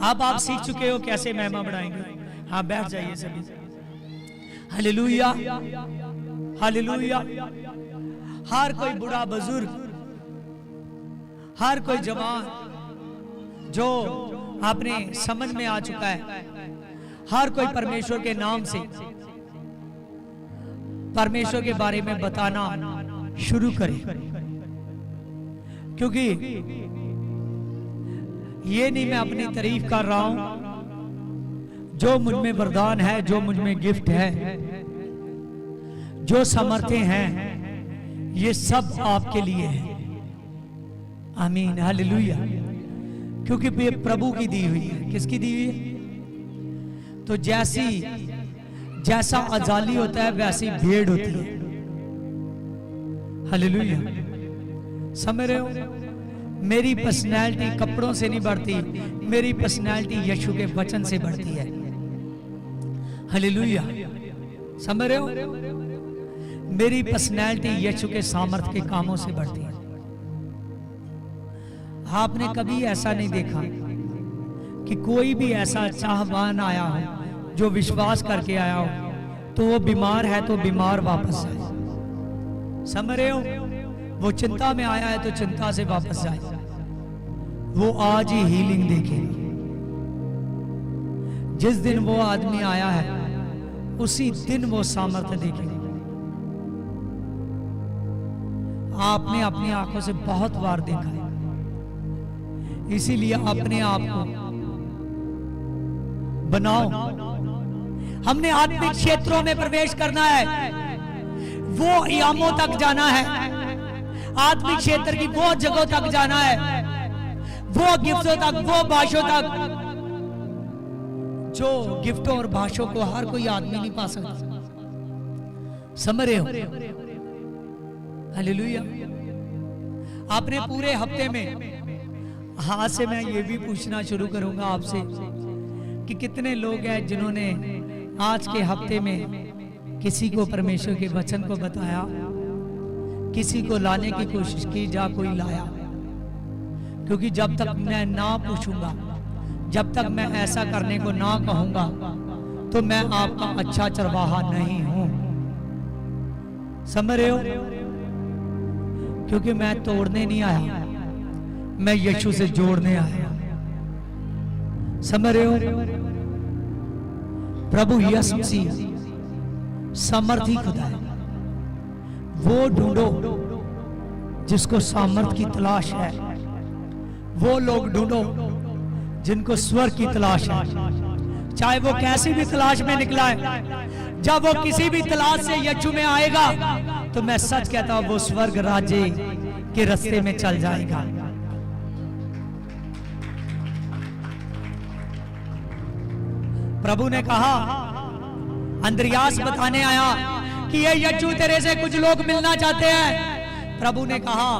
अब आप सीख चुके हो कैसे महिमा बढ़ाएंगे। हाँ, बैठ जाइए सभी। Hallelujah, hallelujah. हर कोई बूढ़ा बुजुर्ग, हर कोई जवान जो अपने समझ में आ चुका है, हर कोई परमेश्वर के नाम से परमेश्वर के बारे में बताना शुरू करे। क्योंकि ये नहीं मैं अपनी तारीफ कर रहा हूं, जो मुझ में वरदान है, जो मुझ में गिफ्ट है, जो सामर्थ्य हैं, ये सब आपके लिए है। आमीन, हालेलुया। क्योंकि ये प्रभु की दी हुई है। किसकी दी हुई है? तो जैसा अजाली होता है वैसी भेड़ होती है। हालेलुया। समझ रहे हो? मेरी पर्सनैलिटी कपड़ों से नहीं बढ़ती, मेरी पर्सनैलिटी यीशु के वचन से बढ़ती है। हालेलुया। समझ रहे हो? मेरी पर्सनैलिटी यीशु के सामर्थ के कामों से बढ़ती है। आपने कभी ऐसा नहीं देखा कि कोई भी ऐसा चाहवान आया हो जो विश्वास करके आया हो, तो वो बीमार है तो बीमार वापस आए। समझ रहे हो? वो चिंता में आया है तो चिंता से वापस जाए। वो आज ही हीलिंग देखेगा। जिस दिन वो आदमी आया है उसी दिन वो सामर्थ्य देखेगा। आपने अपनी आंखों से बहुत बार देखा है, इसीलिए अपने आप को बनाओ। हमने आत्मिक क्षेत्रों में प्रवेश करना है, वो यामों तक जाना है, आत्मिक क्षेत्र की वो जगहों तक जाना है, वो गिफ्टों तक, वो भाषों तक, जो गिफ्टों और भाषों को हर कोई आदमी नहीं पा सकता। समझ रहे हो? हालेलुया। आपने पूरे हफ्ते में, आज से मैं ये भी पूछना शुरू करूंगा आपसे कि कितने लोग हैं जिन्होंने आज के हफ्ते में किसी को परमेश्वर के वचन को बताया, किसी को लाने की कोशिश की, जा कोई लाया। क्योंकि जब तक मैं ना पूछूंगा, जब तक मैं ऐसा करने को ना कहूंगा, तो मैं आपका अच्छा चरवाहा नहीं हूं। समझ रहे हो? क्योंकि मैं तोड़ने नहीं आया, मैं यीशु से जोड़ने आया। समझ रहे हो? प्रभु यीशु मसीह सामर्थी खुदा है। वो ढूंढो जिसको सामर्थ की तलाश है, वो लोग ढूंढो जिनको स्वर्ग की तलाश है। चाहे वो कैसी भी तलाश में निकला है, जब वो किसी भी तलाश से यीशु में आएगा, तो मैं सच कहता हूं वो स्वर्ग राज्य के रास्ते में चल जाएगा। प्रभु ने कहा, अंद्रियास बताने आया कि ये यीशु तेरे से कुछ लोग मिलना चाहते हैं। प्रभु ने कहा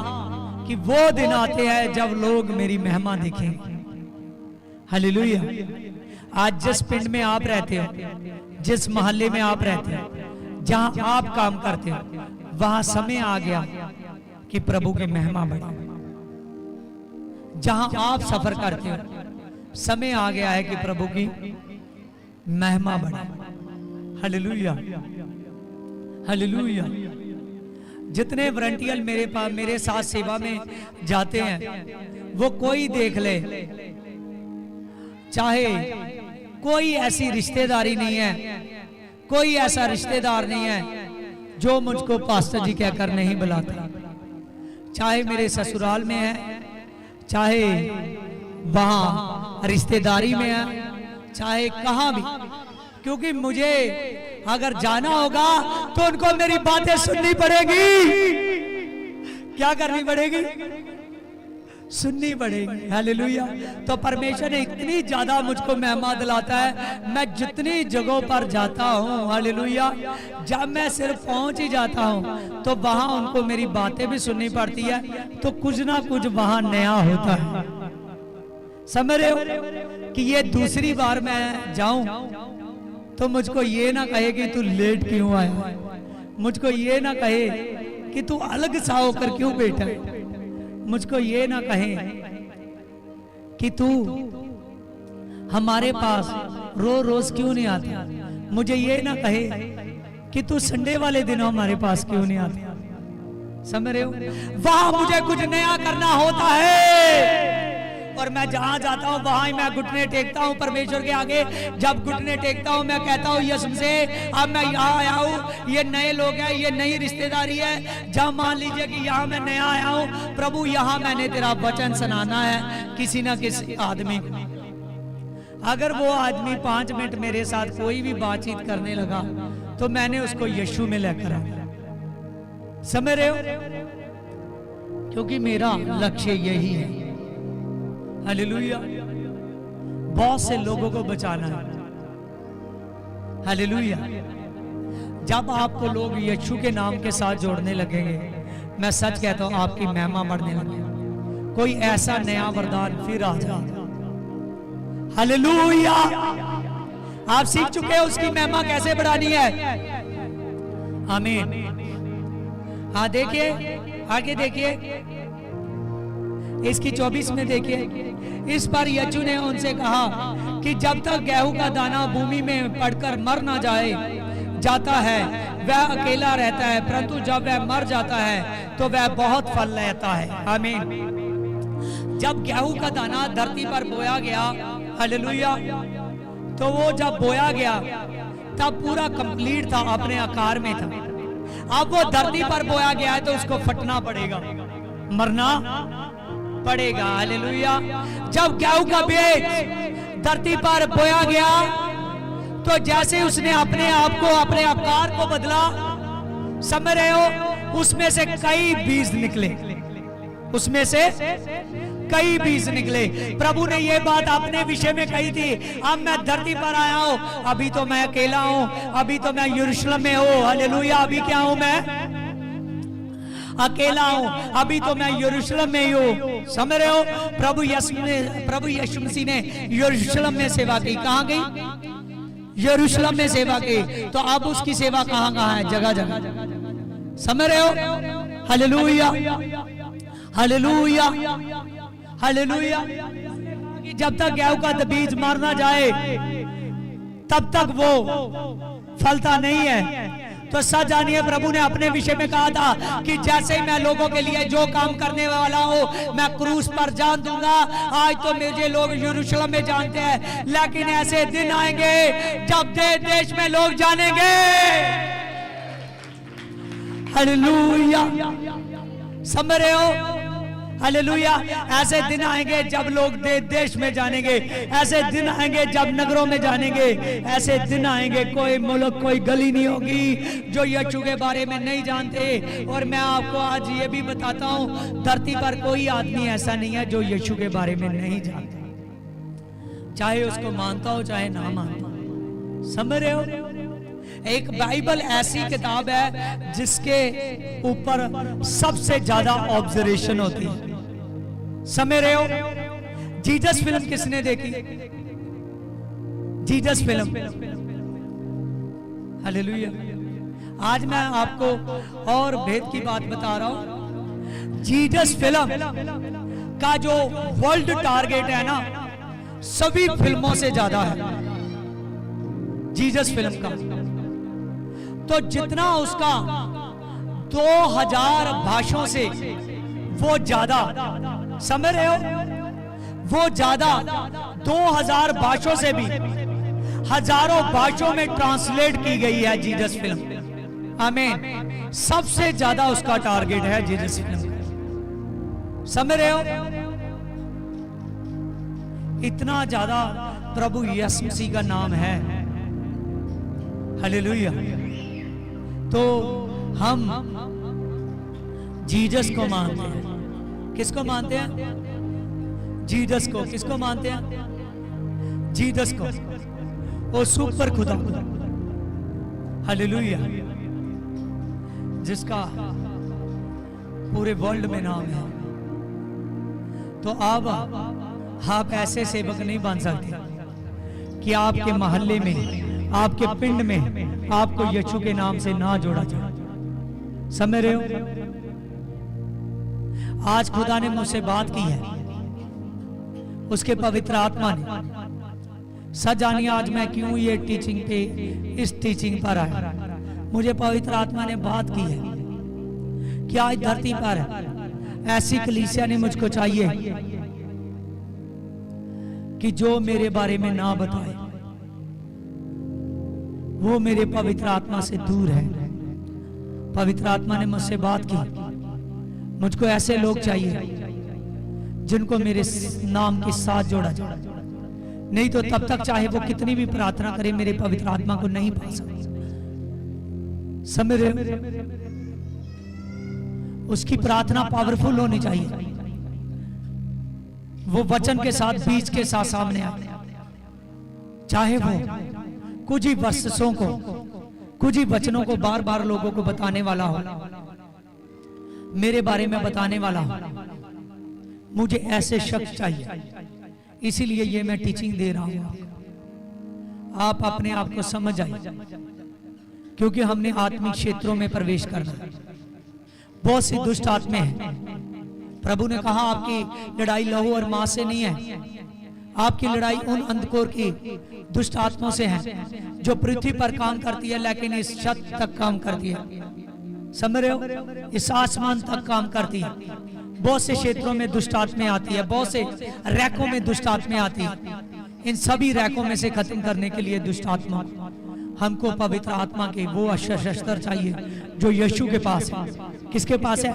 कि वो दिन आते हैं जब लोग मेरी महिमा देखेंगे। हालेलुया। आज जिस पिंड में आप रहते हो, जिस मोहल्ले में आप रहते हो, जहां आप काम करते हो, वहां समय आ गया कि प्रभु की महिमा बढ़े। जहां आप सफर करते हो, समय आ गया है कि प्रभु की महिमा बढ़े। Hallelujah, hallelujah. जितने वॉलंटियर मेरे साथ सेवा में जाते हैं, वो कोई देख ले, चाहे कोई ऐसी रिश्तेदारी नहीं है, कोई ऐसा रिश्तेदार नहीं है जो मुझको पास्टर जी कहकर नहीं बुलाता। चाहे मेरे ससुराल में है, चाहे वहां रिश्तेदारी में है, चाहे कहां भी, क्योंकि मुझे अगर जाना होगा तो उनको मेरी बातें सुननी पड़ेगी। क्या करनी पड़ेगी? सुननी पड़ेगी। हालेलुया। तो परमेश्वर ने इतनी ज्यादा मुझको महिमा दिलाता है, मैं जितनी जगहों पर जाता हूँ, हालेलुया, जब मैं सिर्फ पहुंच ही जाता हूँ तो वहां उनको मेरी बातें भी सुननी पड़ती है, तो कुछ ना कुछ वहां नया होता है। समझ रहे हो कि ये दूसरी बार मैं जाऊं तो मुझको ये ना कहे कि तू लेट क्यों आया, मुझको ये ना कहे कि तू अलग सा होकर क्यों बैठा, मुझको ये ना कहे कि तू हमारे पास रोज रोज क्यों नहीं आता, मुझे ये ना कहे कि तू संडे वाले दिन हमारे पास क्यों नहीं आता। समझ रहे हो? वहां मुझे कुछ नया करना होता है और मैं जहां जाता हूं वहां ही मैं घुटने टेकता हूं परमेश्वर के आगे। जब घुटने टेकता हूं मैं कहता हूं यीशु से अब मैं यहाँ आया हूं, ये नए लोग हैं, ये नई रिश्तेदारी है। जब मान लीजिए कि यहाँ मैं नया आया हूं, प्रभु यहाँ मैंने तेरा वचन सुनाना है किसी ना किसी आदमी को। अगर वो आदमी 5 मिनट मेरे साथ कोई भी बातचीत करने लगा तो मैंने उसको यीशु में लेकर आया। समझ रहे हो? क्योंकि मेरा लक्ष्य यही है। हालेलुया। बहुत से लोगों को बचाना है। हालेलुया। जब आपको लोग यीशु के नाम के साथ जोड़ने लगेंगे, मैं सच कहता हूं आपकी महिमा बढ़ने लगेगी। कोई ऐसा नया वरदान फिर आ जाएगा। हालेलुया। आप सीख चुके हैं उसकी महिमा कैसे बढ़ानी है। आमीन। हाँ देखिए, आगे देखिए, इसकी 24 में देखिए। इस पर यीशु ने उनसे कहा कि जब तक गेहूं का दाना भूमि में पड़कर मर ना जाता है वह अकेला रहता है, परंतु जब वह मर जाता है तो वह बहुत फल लेता है। आमीन। जब गेहूं का दाना धरती पर बोया गया, हालेलुया, तो वो जब बोया गया तब पूरा कंप्लीट था, अपने आकार में था। अब वो धरती पर बोया गया है तो उसको फटना पड़ेगा, मरना पड़ेगा। हालेलुया। जब गेहूं का बीज धरती पर बोया गया तो जैसे उसने अपने आप को, अपने आकार को बदला, समझ रहे हो, उसमें से कई बीज निकले, उसमें से कई बीज निकले। प्रभु ने ये बात अपने विषय में कही थी, अब मैं धरती पर आया हूं, अभी तो मैं अकेला हूं, अभी तो मैं यरूशलेम में हूं। हालेलुया। अभी क्या हूं? मैं अकेला हूं, अभी तो मैं यरूशलेम में ही हूं। समझ रहे हो? प्रभु यीशु मसीह ने यरूशलेम में सेवा की। कहां गई? यरूशलेम में सेवा की। तो अब उसकी सेवा कहां कहां है? जगह जगह। समझ रहे हो? हालेलुया। हालेलुया। हालेलुया। जब तक गेहूं का बीज मर ना जाए तब तक वो फलता नहीं है। तो सच जानिए, प्रभु ने अपने विषय में कहा था कि जैसे मैं लोगों के लिए जो काम करने वाला हूं मैं क्रूस पर जान दूंगा। आज तो मुझे लोग यरूशलेम में जानते हैं, लेकिन ऐसे दिन आएंगे जब देश में लोग जानेंगे। हालेलुया। समझ रहे हो? हालेलुया। ऐसे दिन आएंगे जब लोग देश में जानेंगे, ऐसे दिन आएंगे जब नगरों में जानेंगे, ऐसे दिन आएंगे कोई मुल्क, कोई गली नहीं होगी जो यीशु के बारे में नहीं जानते। और मैं आपको आज ये भी बताता हूं, धरती पर कोई आदमी ऐसा नहीं है जो यीशु के बारे में नहीं जानता, चाहे उसको मानता हो चाहे ना मानता हो। समझ रहे हो? एक बाइबल ऐसी किताब है जिसके ऊपर सबसे ज्यादा ऑब्जर्वेशन होती है। समझ रहे हो? जीसस फिल्म किसने देखी? Jesus film. हालेलुया। आज मैं आपको और भेद की बात बता रहा हूं। जीसस फिल्म का जो वर्ल्ड टारगेट है ना, सभी फिल्मों से ज्यादा है जीसस फिल्म का। तो जितना उसका 2000 भाषाओं से वो ज्यादा, समझ रहे हो, वो ज्यादा 2000 भाषाओं से भी हजारों भाषाओं में ट्रांसलेट की गई है जीसस फिल्म। आमीन। सबसे ज्यादा उसका टारगेट है जीसस फिल्म। समझ रहे हो? इतना ज्यादा प्रभु यीशु मसीह का नाम है। हालेलुया। तो हम जीसस को मानते हैं। किसको मानते हैं? जीसस को। किसको मानते हैं? जीसस को, वो सुपर खुदा, हालेलुया, जिसका पूरे वर्ल्ड में नाम है। तो अब आप ऐसे सेवक नहीं बन सकते कि आपके मोहल्ले में, आपके पिंड में आपको यीशु के नाम से ना जोड़ा जाए। समझ रहे हो? आज खुदा ने मुझसे बात की है, उसके पवित्र आत्मा ने। सच जानिए आज मैं क्यों ये टीचिंग पे, इस टीचिंग पर आया। मुझे पवित्र आत्मा ने बात की है कि आज धरती पर ऐसी कलीसिया ने मुझको चाहिए कि जो मेरे बारे में ना बताए, वो मेरे पवित्र आत्मा से दूर है। पवित्र आत्मा ने मुझसे बात की, मुझको ऐसे लोग चाहिए जिनको मेरे नाम के साथ जोड़ा जाए। नहीं तो तब तक चाहे वो कितनी भी प्रार्थना करे, मेरे पवित्र आत्मा को नहीं पा सकते। समझ रहे? उसकी प्रार्थना पावरफुल होनी चाहिए, वो वचन के साथ, बीज के साथ सामने आए। चाहे वो कुछ ही वर्षों को, कुछ ही वचनों को बार बार लोगों को बताने वाला हो, मेरे बारे में बताने वाला हो। मुझे ऐसे शख्स चाहिए, इसीलिए ये मैं टीचिंग दे रहा हूं। आप अपने आप को समझ आइए, क्योंकि हमने आत्मिक क्षेत्रों में प्रवेश करना है। बहुत सी दुष्ट आत्माएं हैं। प्रभु ने कहा आपकी लड़ाई लहू और मांस से नहीं है, आपकी लड़ाई उन अंधकोर की दुष्ट आत्माओं से है जो पृथ्वी पर काम करती है, लेकिन इस छत तक काम करती है। समझ रहे हो? इस आसमान तक काम करती है। बहुत से क्षेत्रों में दुष्ट आत्माएं आती है, बहुत से रैकों में दुष्ट आत्माएं आती है। इन सभी रैकों में से खत्म करने के लिए दुष्ट आत्मा, हमको पवित्र आत्मा के वो अस्त्र शस्त्र चाहिए जो यीशु के पास है। किसके पास है?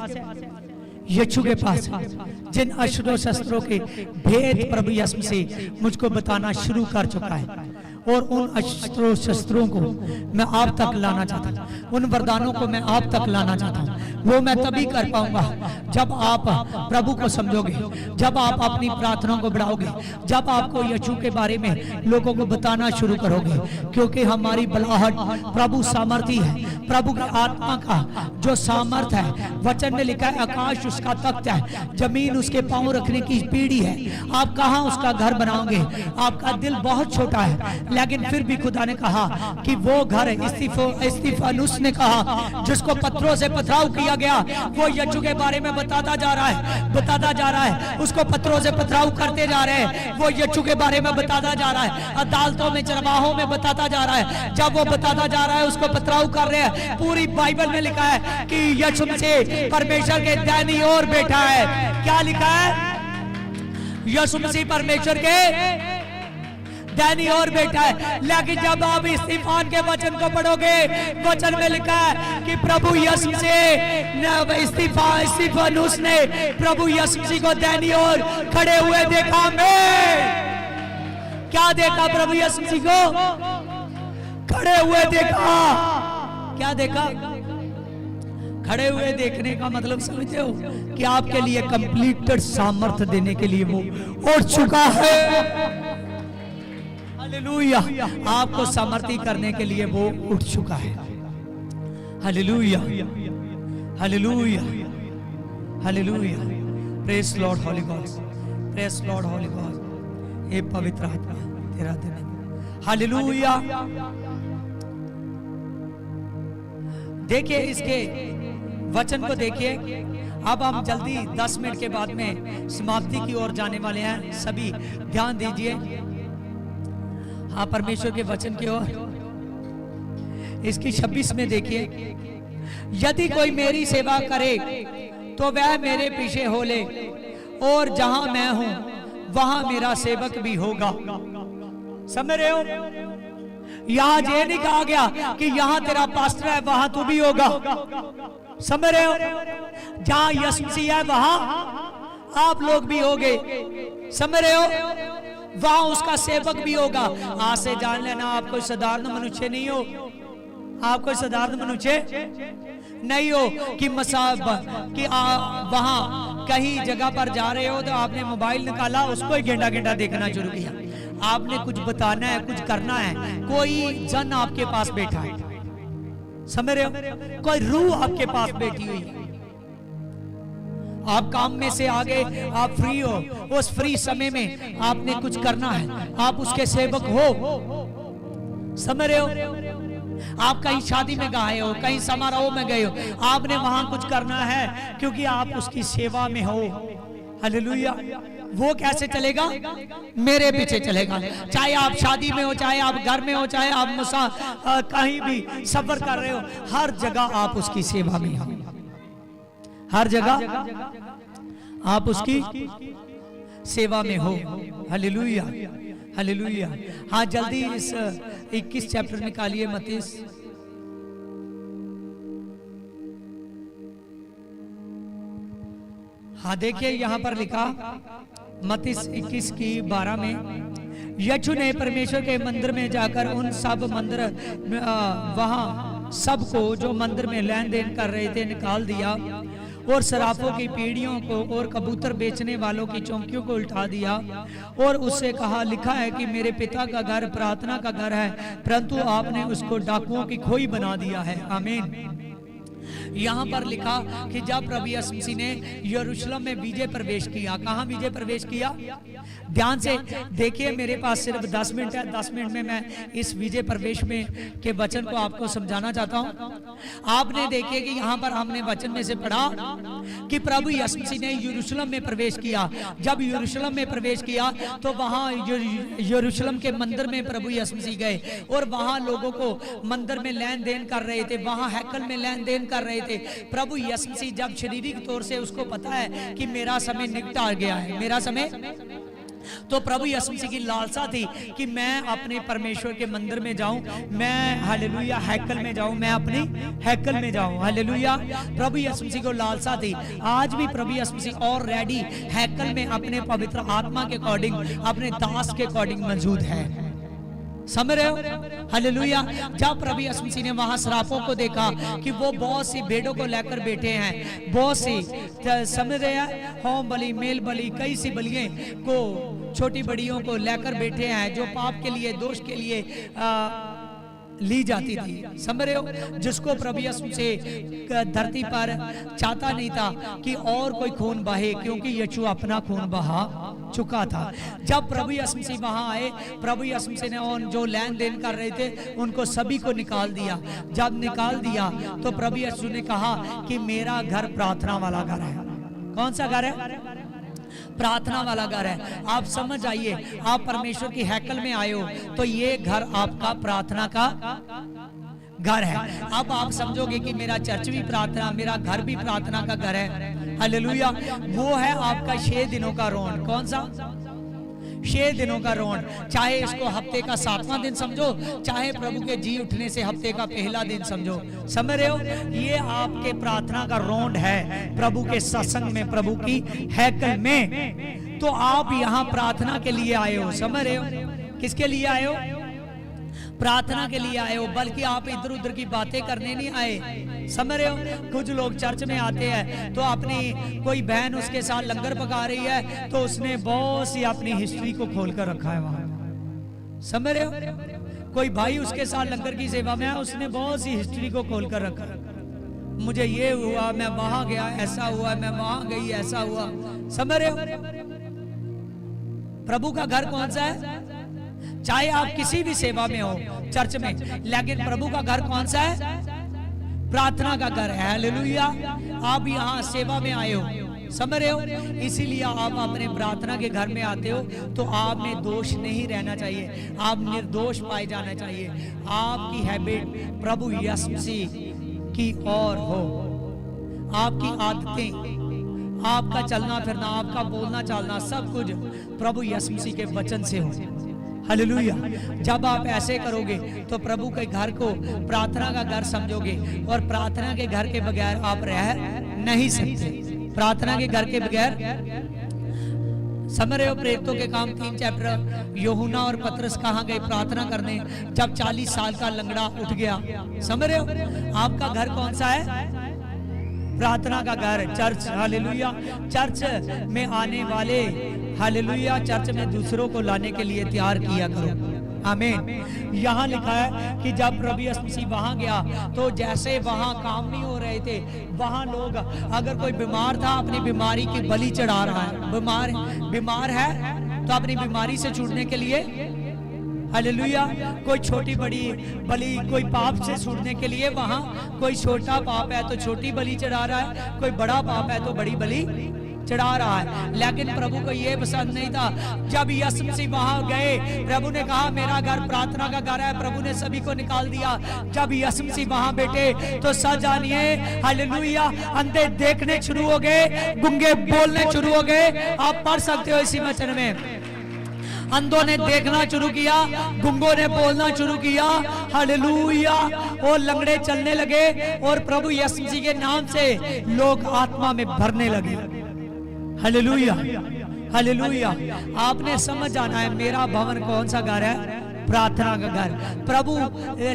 यीशु के पास है। जिन अस्त्रों शस्त्रों के भेद प्रभु यीशु से मुझको बताना शुरू कर चुका है, और उन अस्त्रों शस्त्रों को मैं आप तक लाना चाहता हूँ, उन वरदानों को मैं आप तक लाना चाहता हूँ। वो मैं तभी कर पाऊंगा जब आप प्रभु को समझोगे, जब आप अपनी प्रार्थनाओं को बढ़ाओगे, जब आपको यीशु के बारे में लोगों को बताना शुरू करोगे। क्योंकि हमारी बलाहट प्रभु सामर्थी है, प्रभु की आत्मा का जो सामर्थ है। वचन में लिखा है आकाश उसका तख्त है, जमीन उसके पांव रखने की पीढ़ी है। आप कहाँ उसका घर बनाओगे? आपका दिल बहुत छोटा है, लेकिन फिर भी खुदा ने कहा कि वो घर, स्तिफनुस ने कहा जिसको पत्थरों से पथराव किया गया, वो यीशु के बारे में बताता जा रहा है। उसको पत्थरों से पथराव करते जा रहे हैं, वो यीशु के बारे में बताता जा रहा है। अदालतों में, चरवाहों में बताता जा रहा है। जब वो बताता जा रहा है, उसको पथराव कर रहे हैं। पूरी बाइबल में लिखा है कि यीशु मसीह परमेश्वर के दाहिनी ओर बैठा है। क्या लिखा है? यीशु मसीह परमेश्वर के दाहिनी ओर बैठा है। लेकिन जब आप स्तिफान के वचन को पढ़ोगे, वचन में लिखा है कि प्रभु यीशु से स्तिफनुस ने प्रभु यीशु मसीह को दाहिनी ओर खड़े हुए देखा। मैं क्या देखा? प्रभु यीशु मसीह को खड़े हुए देखा। क्या देखा? खड़े हुए देखने का मतलब समझते हो कि आपके लिए कंप्लीटेड सामर्थ्य देने के लिए वो उठ चुका है। हालेलुया! आपको समर्थी करने के लिए वो उठ चुका है। Hallelujah! Hallelujah! Hallelujah! Praise Lord holy God, praise Lord holy God. हे पवित्र आत्मा, तेरा दिन है। हालेलुया! देखिए इसके वचन को देखिए। अब हम जल्दी 10 मिनट के बाद में समाप्ति की ओर जाने वाले हैं। सभी ध्यान दीजिए, हाँ, परमेश्वर के वचन की ओर। इसकी 26 में देखिए, यदि कोई मेरी सेवा करे तो वह मेरे पीछे हो ले, और जहां मैं हूं वहां मेरा सेवक भी होगा। समझ रहे हो? यहां ये नहीं कहा गया कि यहां तेरा पास्टर है वहां तू भी होगा। समझ रहे हो? जहां यीशु मसीह है वहां आप लोग भी होगे। समझ रहे हो? वहां उसका सेवक भी होगा। आज से जान लेना, आप कोई साधारण मनुष्य नहीं हो, आप कोई साधारण मनुष्य नहीं हो कि कि वहां कहीं जगह पर जा रहे हो तो आपने मोबाइल निकाला, उसको ही गेंडा गेंडा देखना शुरू किया। आपने कुछ बताना है, कुछ करना है, कोई जन आपके पास बैठा है, समझ रहे हो, कोई रूह आपके पास बैठी हुई है। आप काम में से आ गए, आप फ्री हो, उस फ्री समय में आपने कुछ करना है, आप उसके सेवक हो, समझ रहे हो। आप कहीं शादी में गए हो, कहीं समारोह में गए हो, आपने वहां कुछ करना है क्योंकि आप उसकी सेवा में हो। हालेलुया। वो कैसे चलेगा? मेरे पीछे चलेगा। चाहे आप शादी में हो, चाहे आप घर में हो, चाहे आप कहीं भी सफर कर रहे हो, हर जगह आप उसकी सेवा में हो, हर जगह आप उसकी सेवा में हो। Hallelujah, hallelujah. हाँ, जल्दी इस 21 चैप्टर निकालिए मत्ती। हाँ, देखिए यहाँ पर लिखा मत्ती 21 की 12 में, यीशु ने परमेश्वर के मंदिर में जाकर उन सब वहां सबको जो मंदिर में लेन देन कर रहे थे निकाल दिया और सराफों की पीढ़ियों को और कबूतर बेचने वालों की चौकियों को उल्टा दिया और उससे कहा, लिखा है कि मेरे पिता का घर प्रार्थना का घर है, परंतु आपने उसको डाकुओं की खोई बना दिया है। आमीन। यहाँ पर लिखा कि जब प्रभु यीशु मसीह ने यरूशलेम में विजय प्रवेश किया, कहाँ विजय प्रवेश किया? ध्यान से देखिए, मेरे पास सिर्फ 10 मिनट है, 10 मिनट में मैं इस विजय प्रवेश में के वचन को आपको समझाना चाहता हूँ। आपने देखिए कि यहाँ पर हमने वचन में से पढ़ा कि प्रभु यीशु मसीह ने यरूशलेम में प्रवेश किया। जब यरूशलेम में प्रवेश किया तो वहाँ यरूशलेम के मंदिर में प्रभु यीशु मसीह गए और वहाँ लोगों को मंदिर में लेन देन कर रहे थे, वहाँ हैकल में लेन देन कर रहे थे। प्रभु यीशु मसीह जब शारीरिक तौर से उसको पता है कि मेरा समय निकट आ गया है, मेरा समय, तो प्रभु यीशु मसीह की लालसा थी कि मैं अपने परमेश्वर के मंदिर में जाऊं, मैं हालेलुया हैकल में जाऊं, मैं अपनी हैकल में जाऊं। हालेलुया। प्रभु यीशु मसीह को लालसा थी। आज भी प्रभु यीशु मसीह और रेडी हैकल में अपने पवित्र आत्मा के अकॉर्डिंग, अपने दास के अकॉर्डिंग मौजूद है। समझ रहे हो? हालेलुया। जब प्रभु यीशु मसीह ने वहां सराफों को देखा कि वो बहुत सी भेड़ों को लेकर बैठे हैं, बहुत सी, समझ रहे हैं, होम बलि, मेल बलि, कई सी बलियां को, छोटी बड़ियों को लेकर बैठे हैं जो पाप के लिए, दोष के लिए ली जाती थी। समझ रहे हो? जिसको प्रभु यीशु से धरती पर चाहता नहीं था कि और कोई खून बहे, क्योंकि यीशु अपना खून बहा चुका था। जब प्रभु यीशु मसीह वहां आए, प्रभु यीशु मसीह ने उन जो लेन देन कर रहे थे उनको सभी को निकाल दिया। जब निकाल दिया तो प्रभु यीशु ने कहा कि मेरा घर प्रार्थना वाला घर है। कौन सा घर है? प्रार्थना वाला घर है। आप समझ आइए, आप परमेश्वर की हैकल में आए हो तो ये घर आपका प्रार्थना का घर है। अब आप समझोगे कि मेरा चर्च भी प्रार्थना, मेरा घर भी प्रार्थना का घर है। हालेलुया। वो है आपका 6 दिनों का रोन। कौन सा? 6 दिनों का रोन। चाहे इसको हफ्ते का 7वां दिन समझो, चाहे प्रभु के जी उठने से हफ्ते का पहला दिन समझो। समझ रहे हो? ये आपके प्रार्थना का रोन है, प्रभु के सत्संग में, प्रभु की हैकल में। तो आप यहाँ प्रार्थना के लिए आए हो। समझ रहे हो? किसके लिए आए हो? प्रार्थना के लिए आए हो, बल्कि आप इधर उधर की बातें करने नहीं आए। समझ रहे हो? कुछ लोग चर्च में आते हैं तो अपनी कोई बहन उसके साथ लंगर पका रही है तो उसने बहुत सी अपनी हिस्ट्री को खोल कर रखा है वहां। समझ रहे हो? कोई भाई उसके साथ लंगर की सेवा में है, उसने बहुत सी हिस्ट्री को खोल कर रखा। मुझे ये हुआ, मैं वहां गया, ऐसा हुआ, मैं वहां गई, ऐसा हुआ। समझ रहे हो? प्रभु का घर कौन सा है? चाहे आप किसी भी सेवा में हो, चर्च में, लेकिन प्रभु का घर कौन सा है? प्रार्थना का घर है। हालेलुया। आप यहाँ सेवा में आए हो। समझ रहे हो? इसीलिए आप अपने प्रार्थना के घर में आते हो तो आप में दोष नहीं रहना चाहिए, आप निर्दोष पाए जाना चाहिए। आपकी हैबिट प्रभु यीशु मसीह की ओर हो, आपकी आदतें, आपका चलना फिरना, आपका बोलना चालना, सब कुछ प्रभु यीशु मसीह के वचन से हो। हालेलुया। जब आप ऐसे करोगे तो प्रभु के घर को प्रार्थना का घर समझोगे, और प्रार्थना के घर के बगैर आप रह नहीं सकते। प्रार्थना के घर के बगैर समझ रहे हो? प्रेरितों के काम 3 चैप्टर, यूहन्ना और पतरस कहाँ गए प्रार्थना करने, जब 40 साल का लंगड़ा उठ गया। समझ रहे हो? आपका घर कौन सा है? प्रार्थना का घर, चर्च। हालेलुया। चर्च में आने वाले, हालेलुया, चर्च में दूसरों को लाने के लिए तैयार किया करो। आमीन। यहाँ लिखा है कि जब प्रभु यीशु मसीह वहां गया तो जैसे वहां काम नहीं हो रहे थे, वहां लोग, अगर कोई बीमार था अपनी बीमारी की बलि चढ़ा रहा है, बीमार है तो अपनी बीमारी से छूटने के लिए, हालेलुया, कोई छोटी बड़ी बलि, कोई पाप से छूटने के लिए वहां, कोई छोटा पाप है तो छोटी बलि चढ़ा रहा है, कोई बड़ा पाप है तो बड़ी बलि चढ़ा रहा है। लेकिन प्रभु को यह पसंद नहीं था। जब यीशु मसीह वहां गए, प्रभु ने कहा मेरा घर प्रार्थना का घर है, प्रभु ने सभी को निकाल दिया। जब यीशु मसीह वहां बैठे तो सच जानिए, हालेलुया, अंधे देखने शुरू हो गए, गूंगे बोलने शुरू हो गए। आप पढ़ सकते हो इसी वचन में। अंधों ने देखना शुरू किया, गुंगों ने बोलना शुरू किया, हालेलुया, और लंगड़े चलने लगे और प्रभु यीशु मसीह के नाम से लोग आत्मा में भरने लगे। Hallelujah, hallelujah. आपने समझ जाना है मेरा भवन कौन सा घर है? प्रार्थना का घर। प्रभु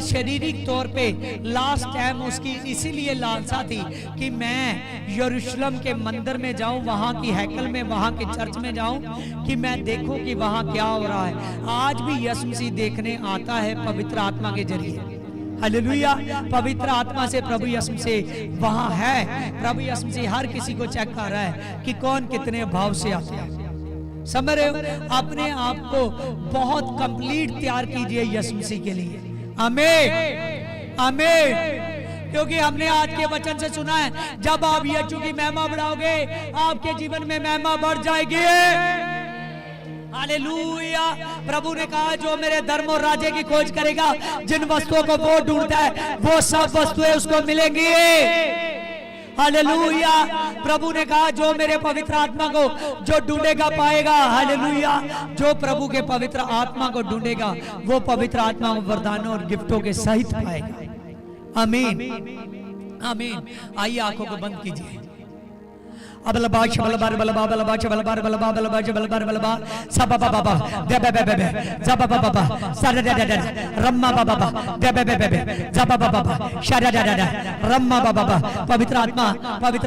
शारीरिक तौर पे लास्ट टाइम उसकी इसीलिए लालसा थी कि मैं यरूशलेम के मंदिर में जाऊं, वहां की हैकल में, वहां के चर्च में जाऊं, कि मैं देखूं कि वहां क्या हो रहा है। आज भी यीशु मसीह देखने आता है पवित्र आत्मा के जरिए। हालेलुया। पवित्र आत्मा से प्रभु यीशु से वहां है। प्रभु यीशु से हर किसी को चेक कर रहा है कि कौन कितने भाव से आता है। समझ रहे हो? अपने आप को बहुत कंप्लीट तैयार कीजिए यीशु मसीह के लिए। आमीन, आमीन। क्योंकि हमने आज के वचन से सुना है जब आप यीशु की महिमा बढ़ाओगे आपके जीवन में महिमा बढ़ जाएगी। हालेलुया। प्रभु ने कहा जो मेरे धर्म और राज्य की खोज करेगा, जिन वस्तुओं को वो ढूंढता है वो सब वस्तुएं उसको मिलेंगी। हालेलुया। प्रभु ने कहा जो मेरे पवित्र आत्मा को जो ढूंढेगा पाएगा। हालेलुया। जो प्रभु के पवित्र आत्मा को ढूंढेगा वो पवित्र आत्मा को वरदानों और गिफ्टों के सहित पाएगा। आमीन, आमीन। आइए आंखों को बंद कीजिए। अबलबाश बलबार बलबा बलबाश बलबार बलबा बलबाश बलबार बलबा सबा बाबा देबे बेबे जबा बाबा सारा दादा रम्मा बाबा देबे बेबे जबा बाबा शारा दादा रम्मा बाबा। पवित्र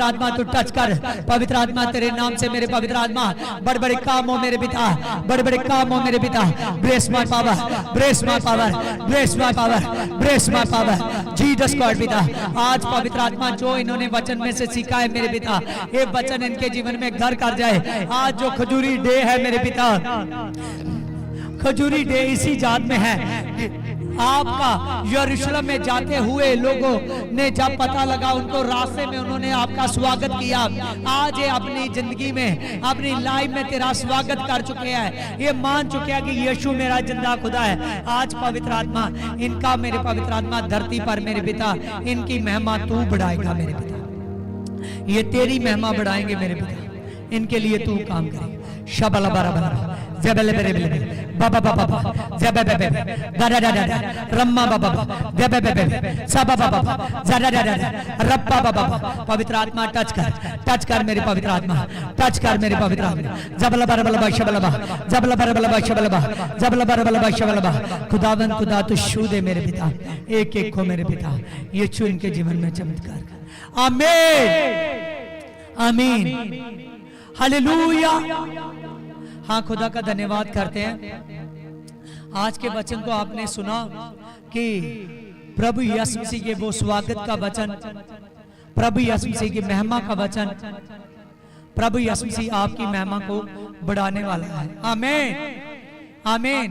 आत्मा तू टच कर। पवित्र आत्मा तेरे नाम से मेरे पवित्र आत्मा बड़े बड़े काम हो मेरे पिता, बड़े बड़े काम हो मेरे पिता। Brace my power, brace my power, brace my power, brace my power. Jesus God पिता, आज पवित्र आत्मा जो इन्होंने वचन में से सीखा है मेरे पिता, ये वचन इनके जीवन में घर कर जाए। आज जो खजूरी डे है मेरे पिता, खजूरी डे इसी जात में है। आपका यरूशलेम में जाते हुए लोगों ने जब पता लगा, उनको रास्ते में उन्होंने आपका स्वागत किया। आज ये अपनी जिंदगी में, अपनी लाइफ में तेरा स्वागत कर चुके हैं। ये मान चुके हैं कि यीशु मेरा जिंदा खुदा है। आज पवित्र आत्मा इनका, मेरे पवित्र आत्मा धरती पर मेरे पिता, इनकी महिमा तू बढ़ाएगा मेरे पिता। ये तेरी महिमा बढ़ाएंगे मेरे पिता। इनके लिए तू काम करे। शबला बरा बरा जबले बेरे बेरे बाबा बाबा जबे बेबे दादा दादा रम्मा बाबा जबे बेबे सबा बाबा दादा दादा रप्पा बाबा। पवित्र आत्मा टच कर मेरे पवित्र आत्मा, टच कर मेरे पवित्र आत्मा। जबला बरा बला शबला जबला बरा बला शबला जबला बरा बला शबला। खुदावंद खुदा तू छू दे मेरे पिता, एक एक को मेरे पिता, ये छू इनके जीवन में चमत्कार कर। आमीन, आमीन, हालेलुया। हाँ, खुदा का धन्यवाद करते हैं। आज के वचन को आपने सुना कि प्रभु यीशु मसीह के वो स्वागत का वचन, प्रभु यीशु मसीह की महिमा का वचन, प्रभु यीशु मसीह आपकी महिमा को बढ़ाने वाला है। आमीन, आमीन।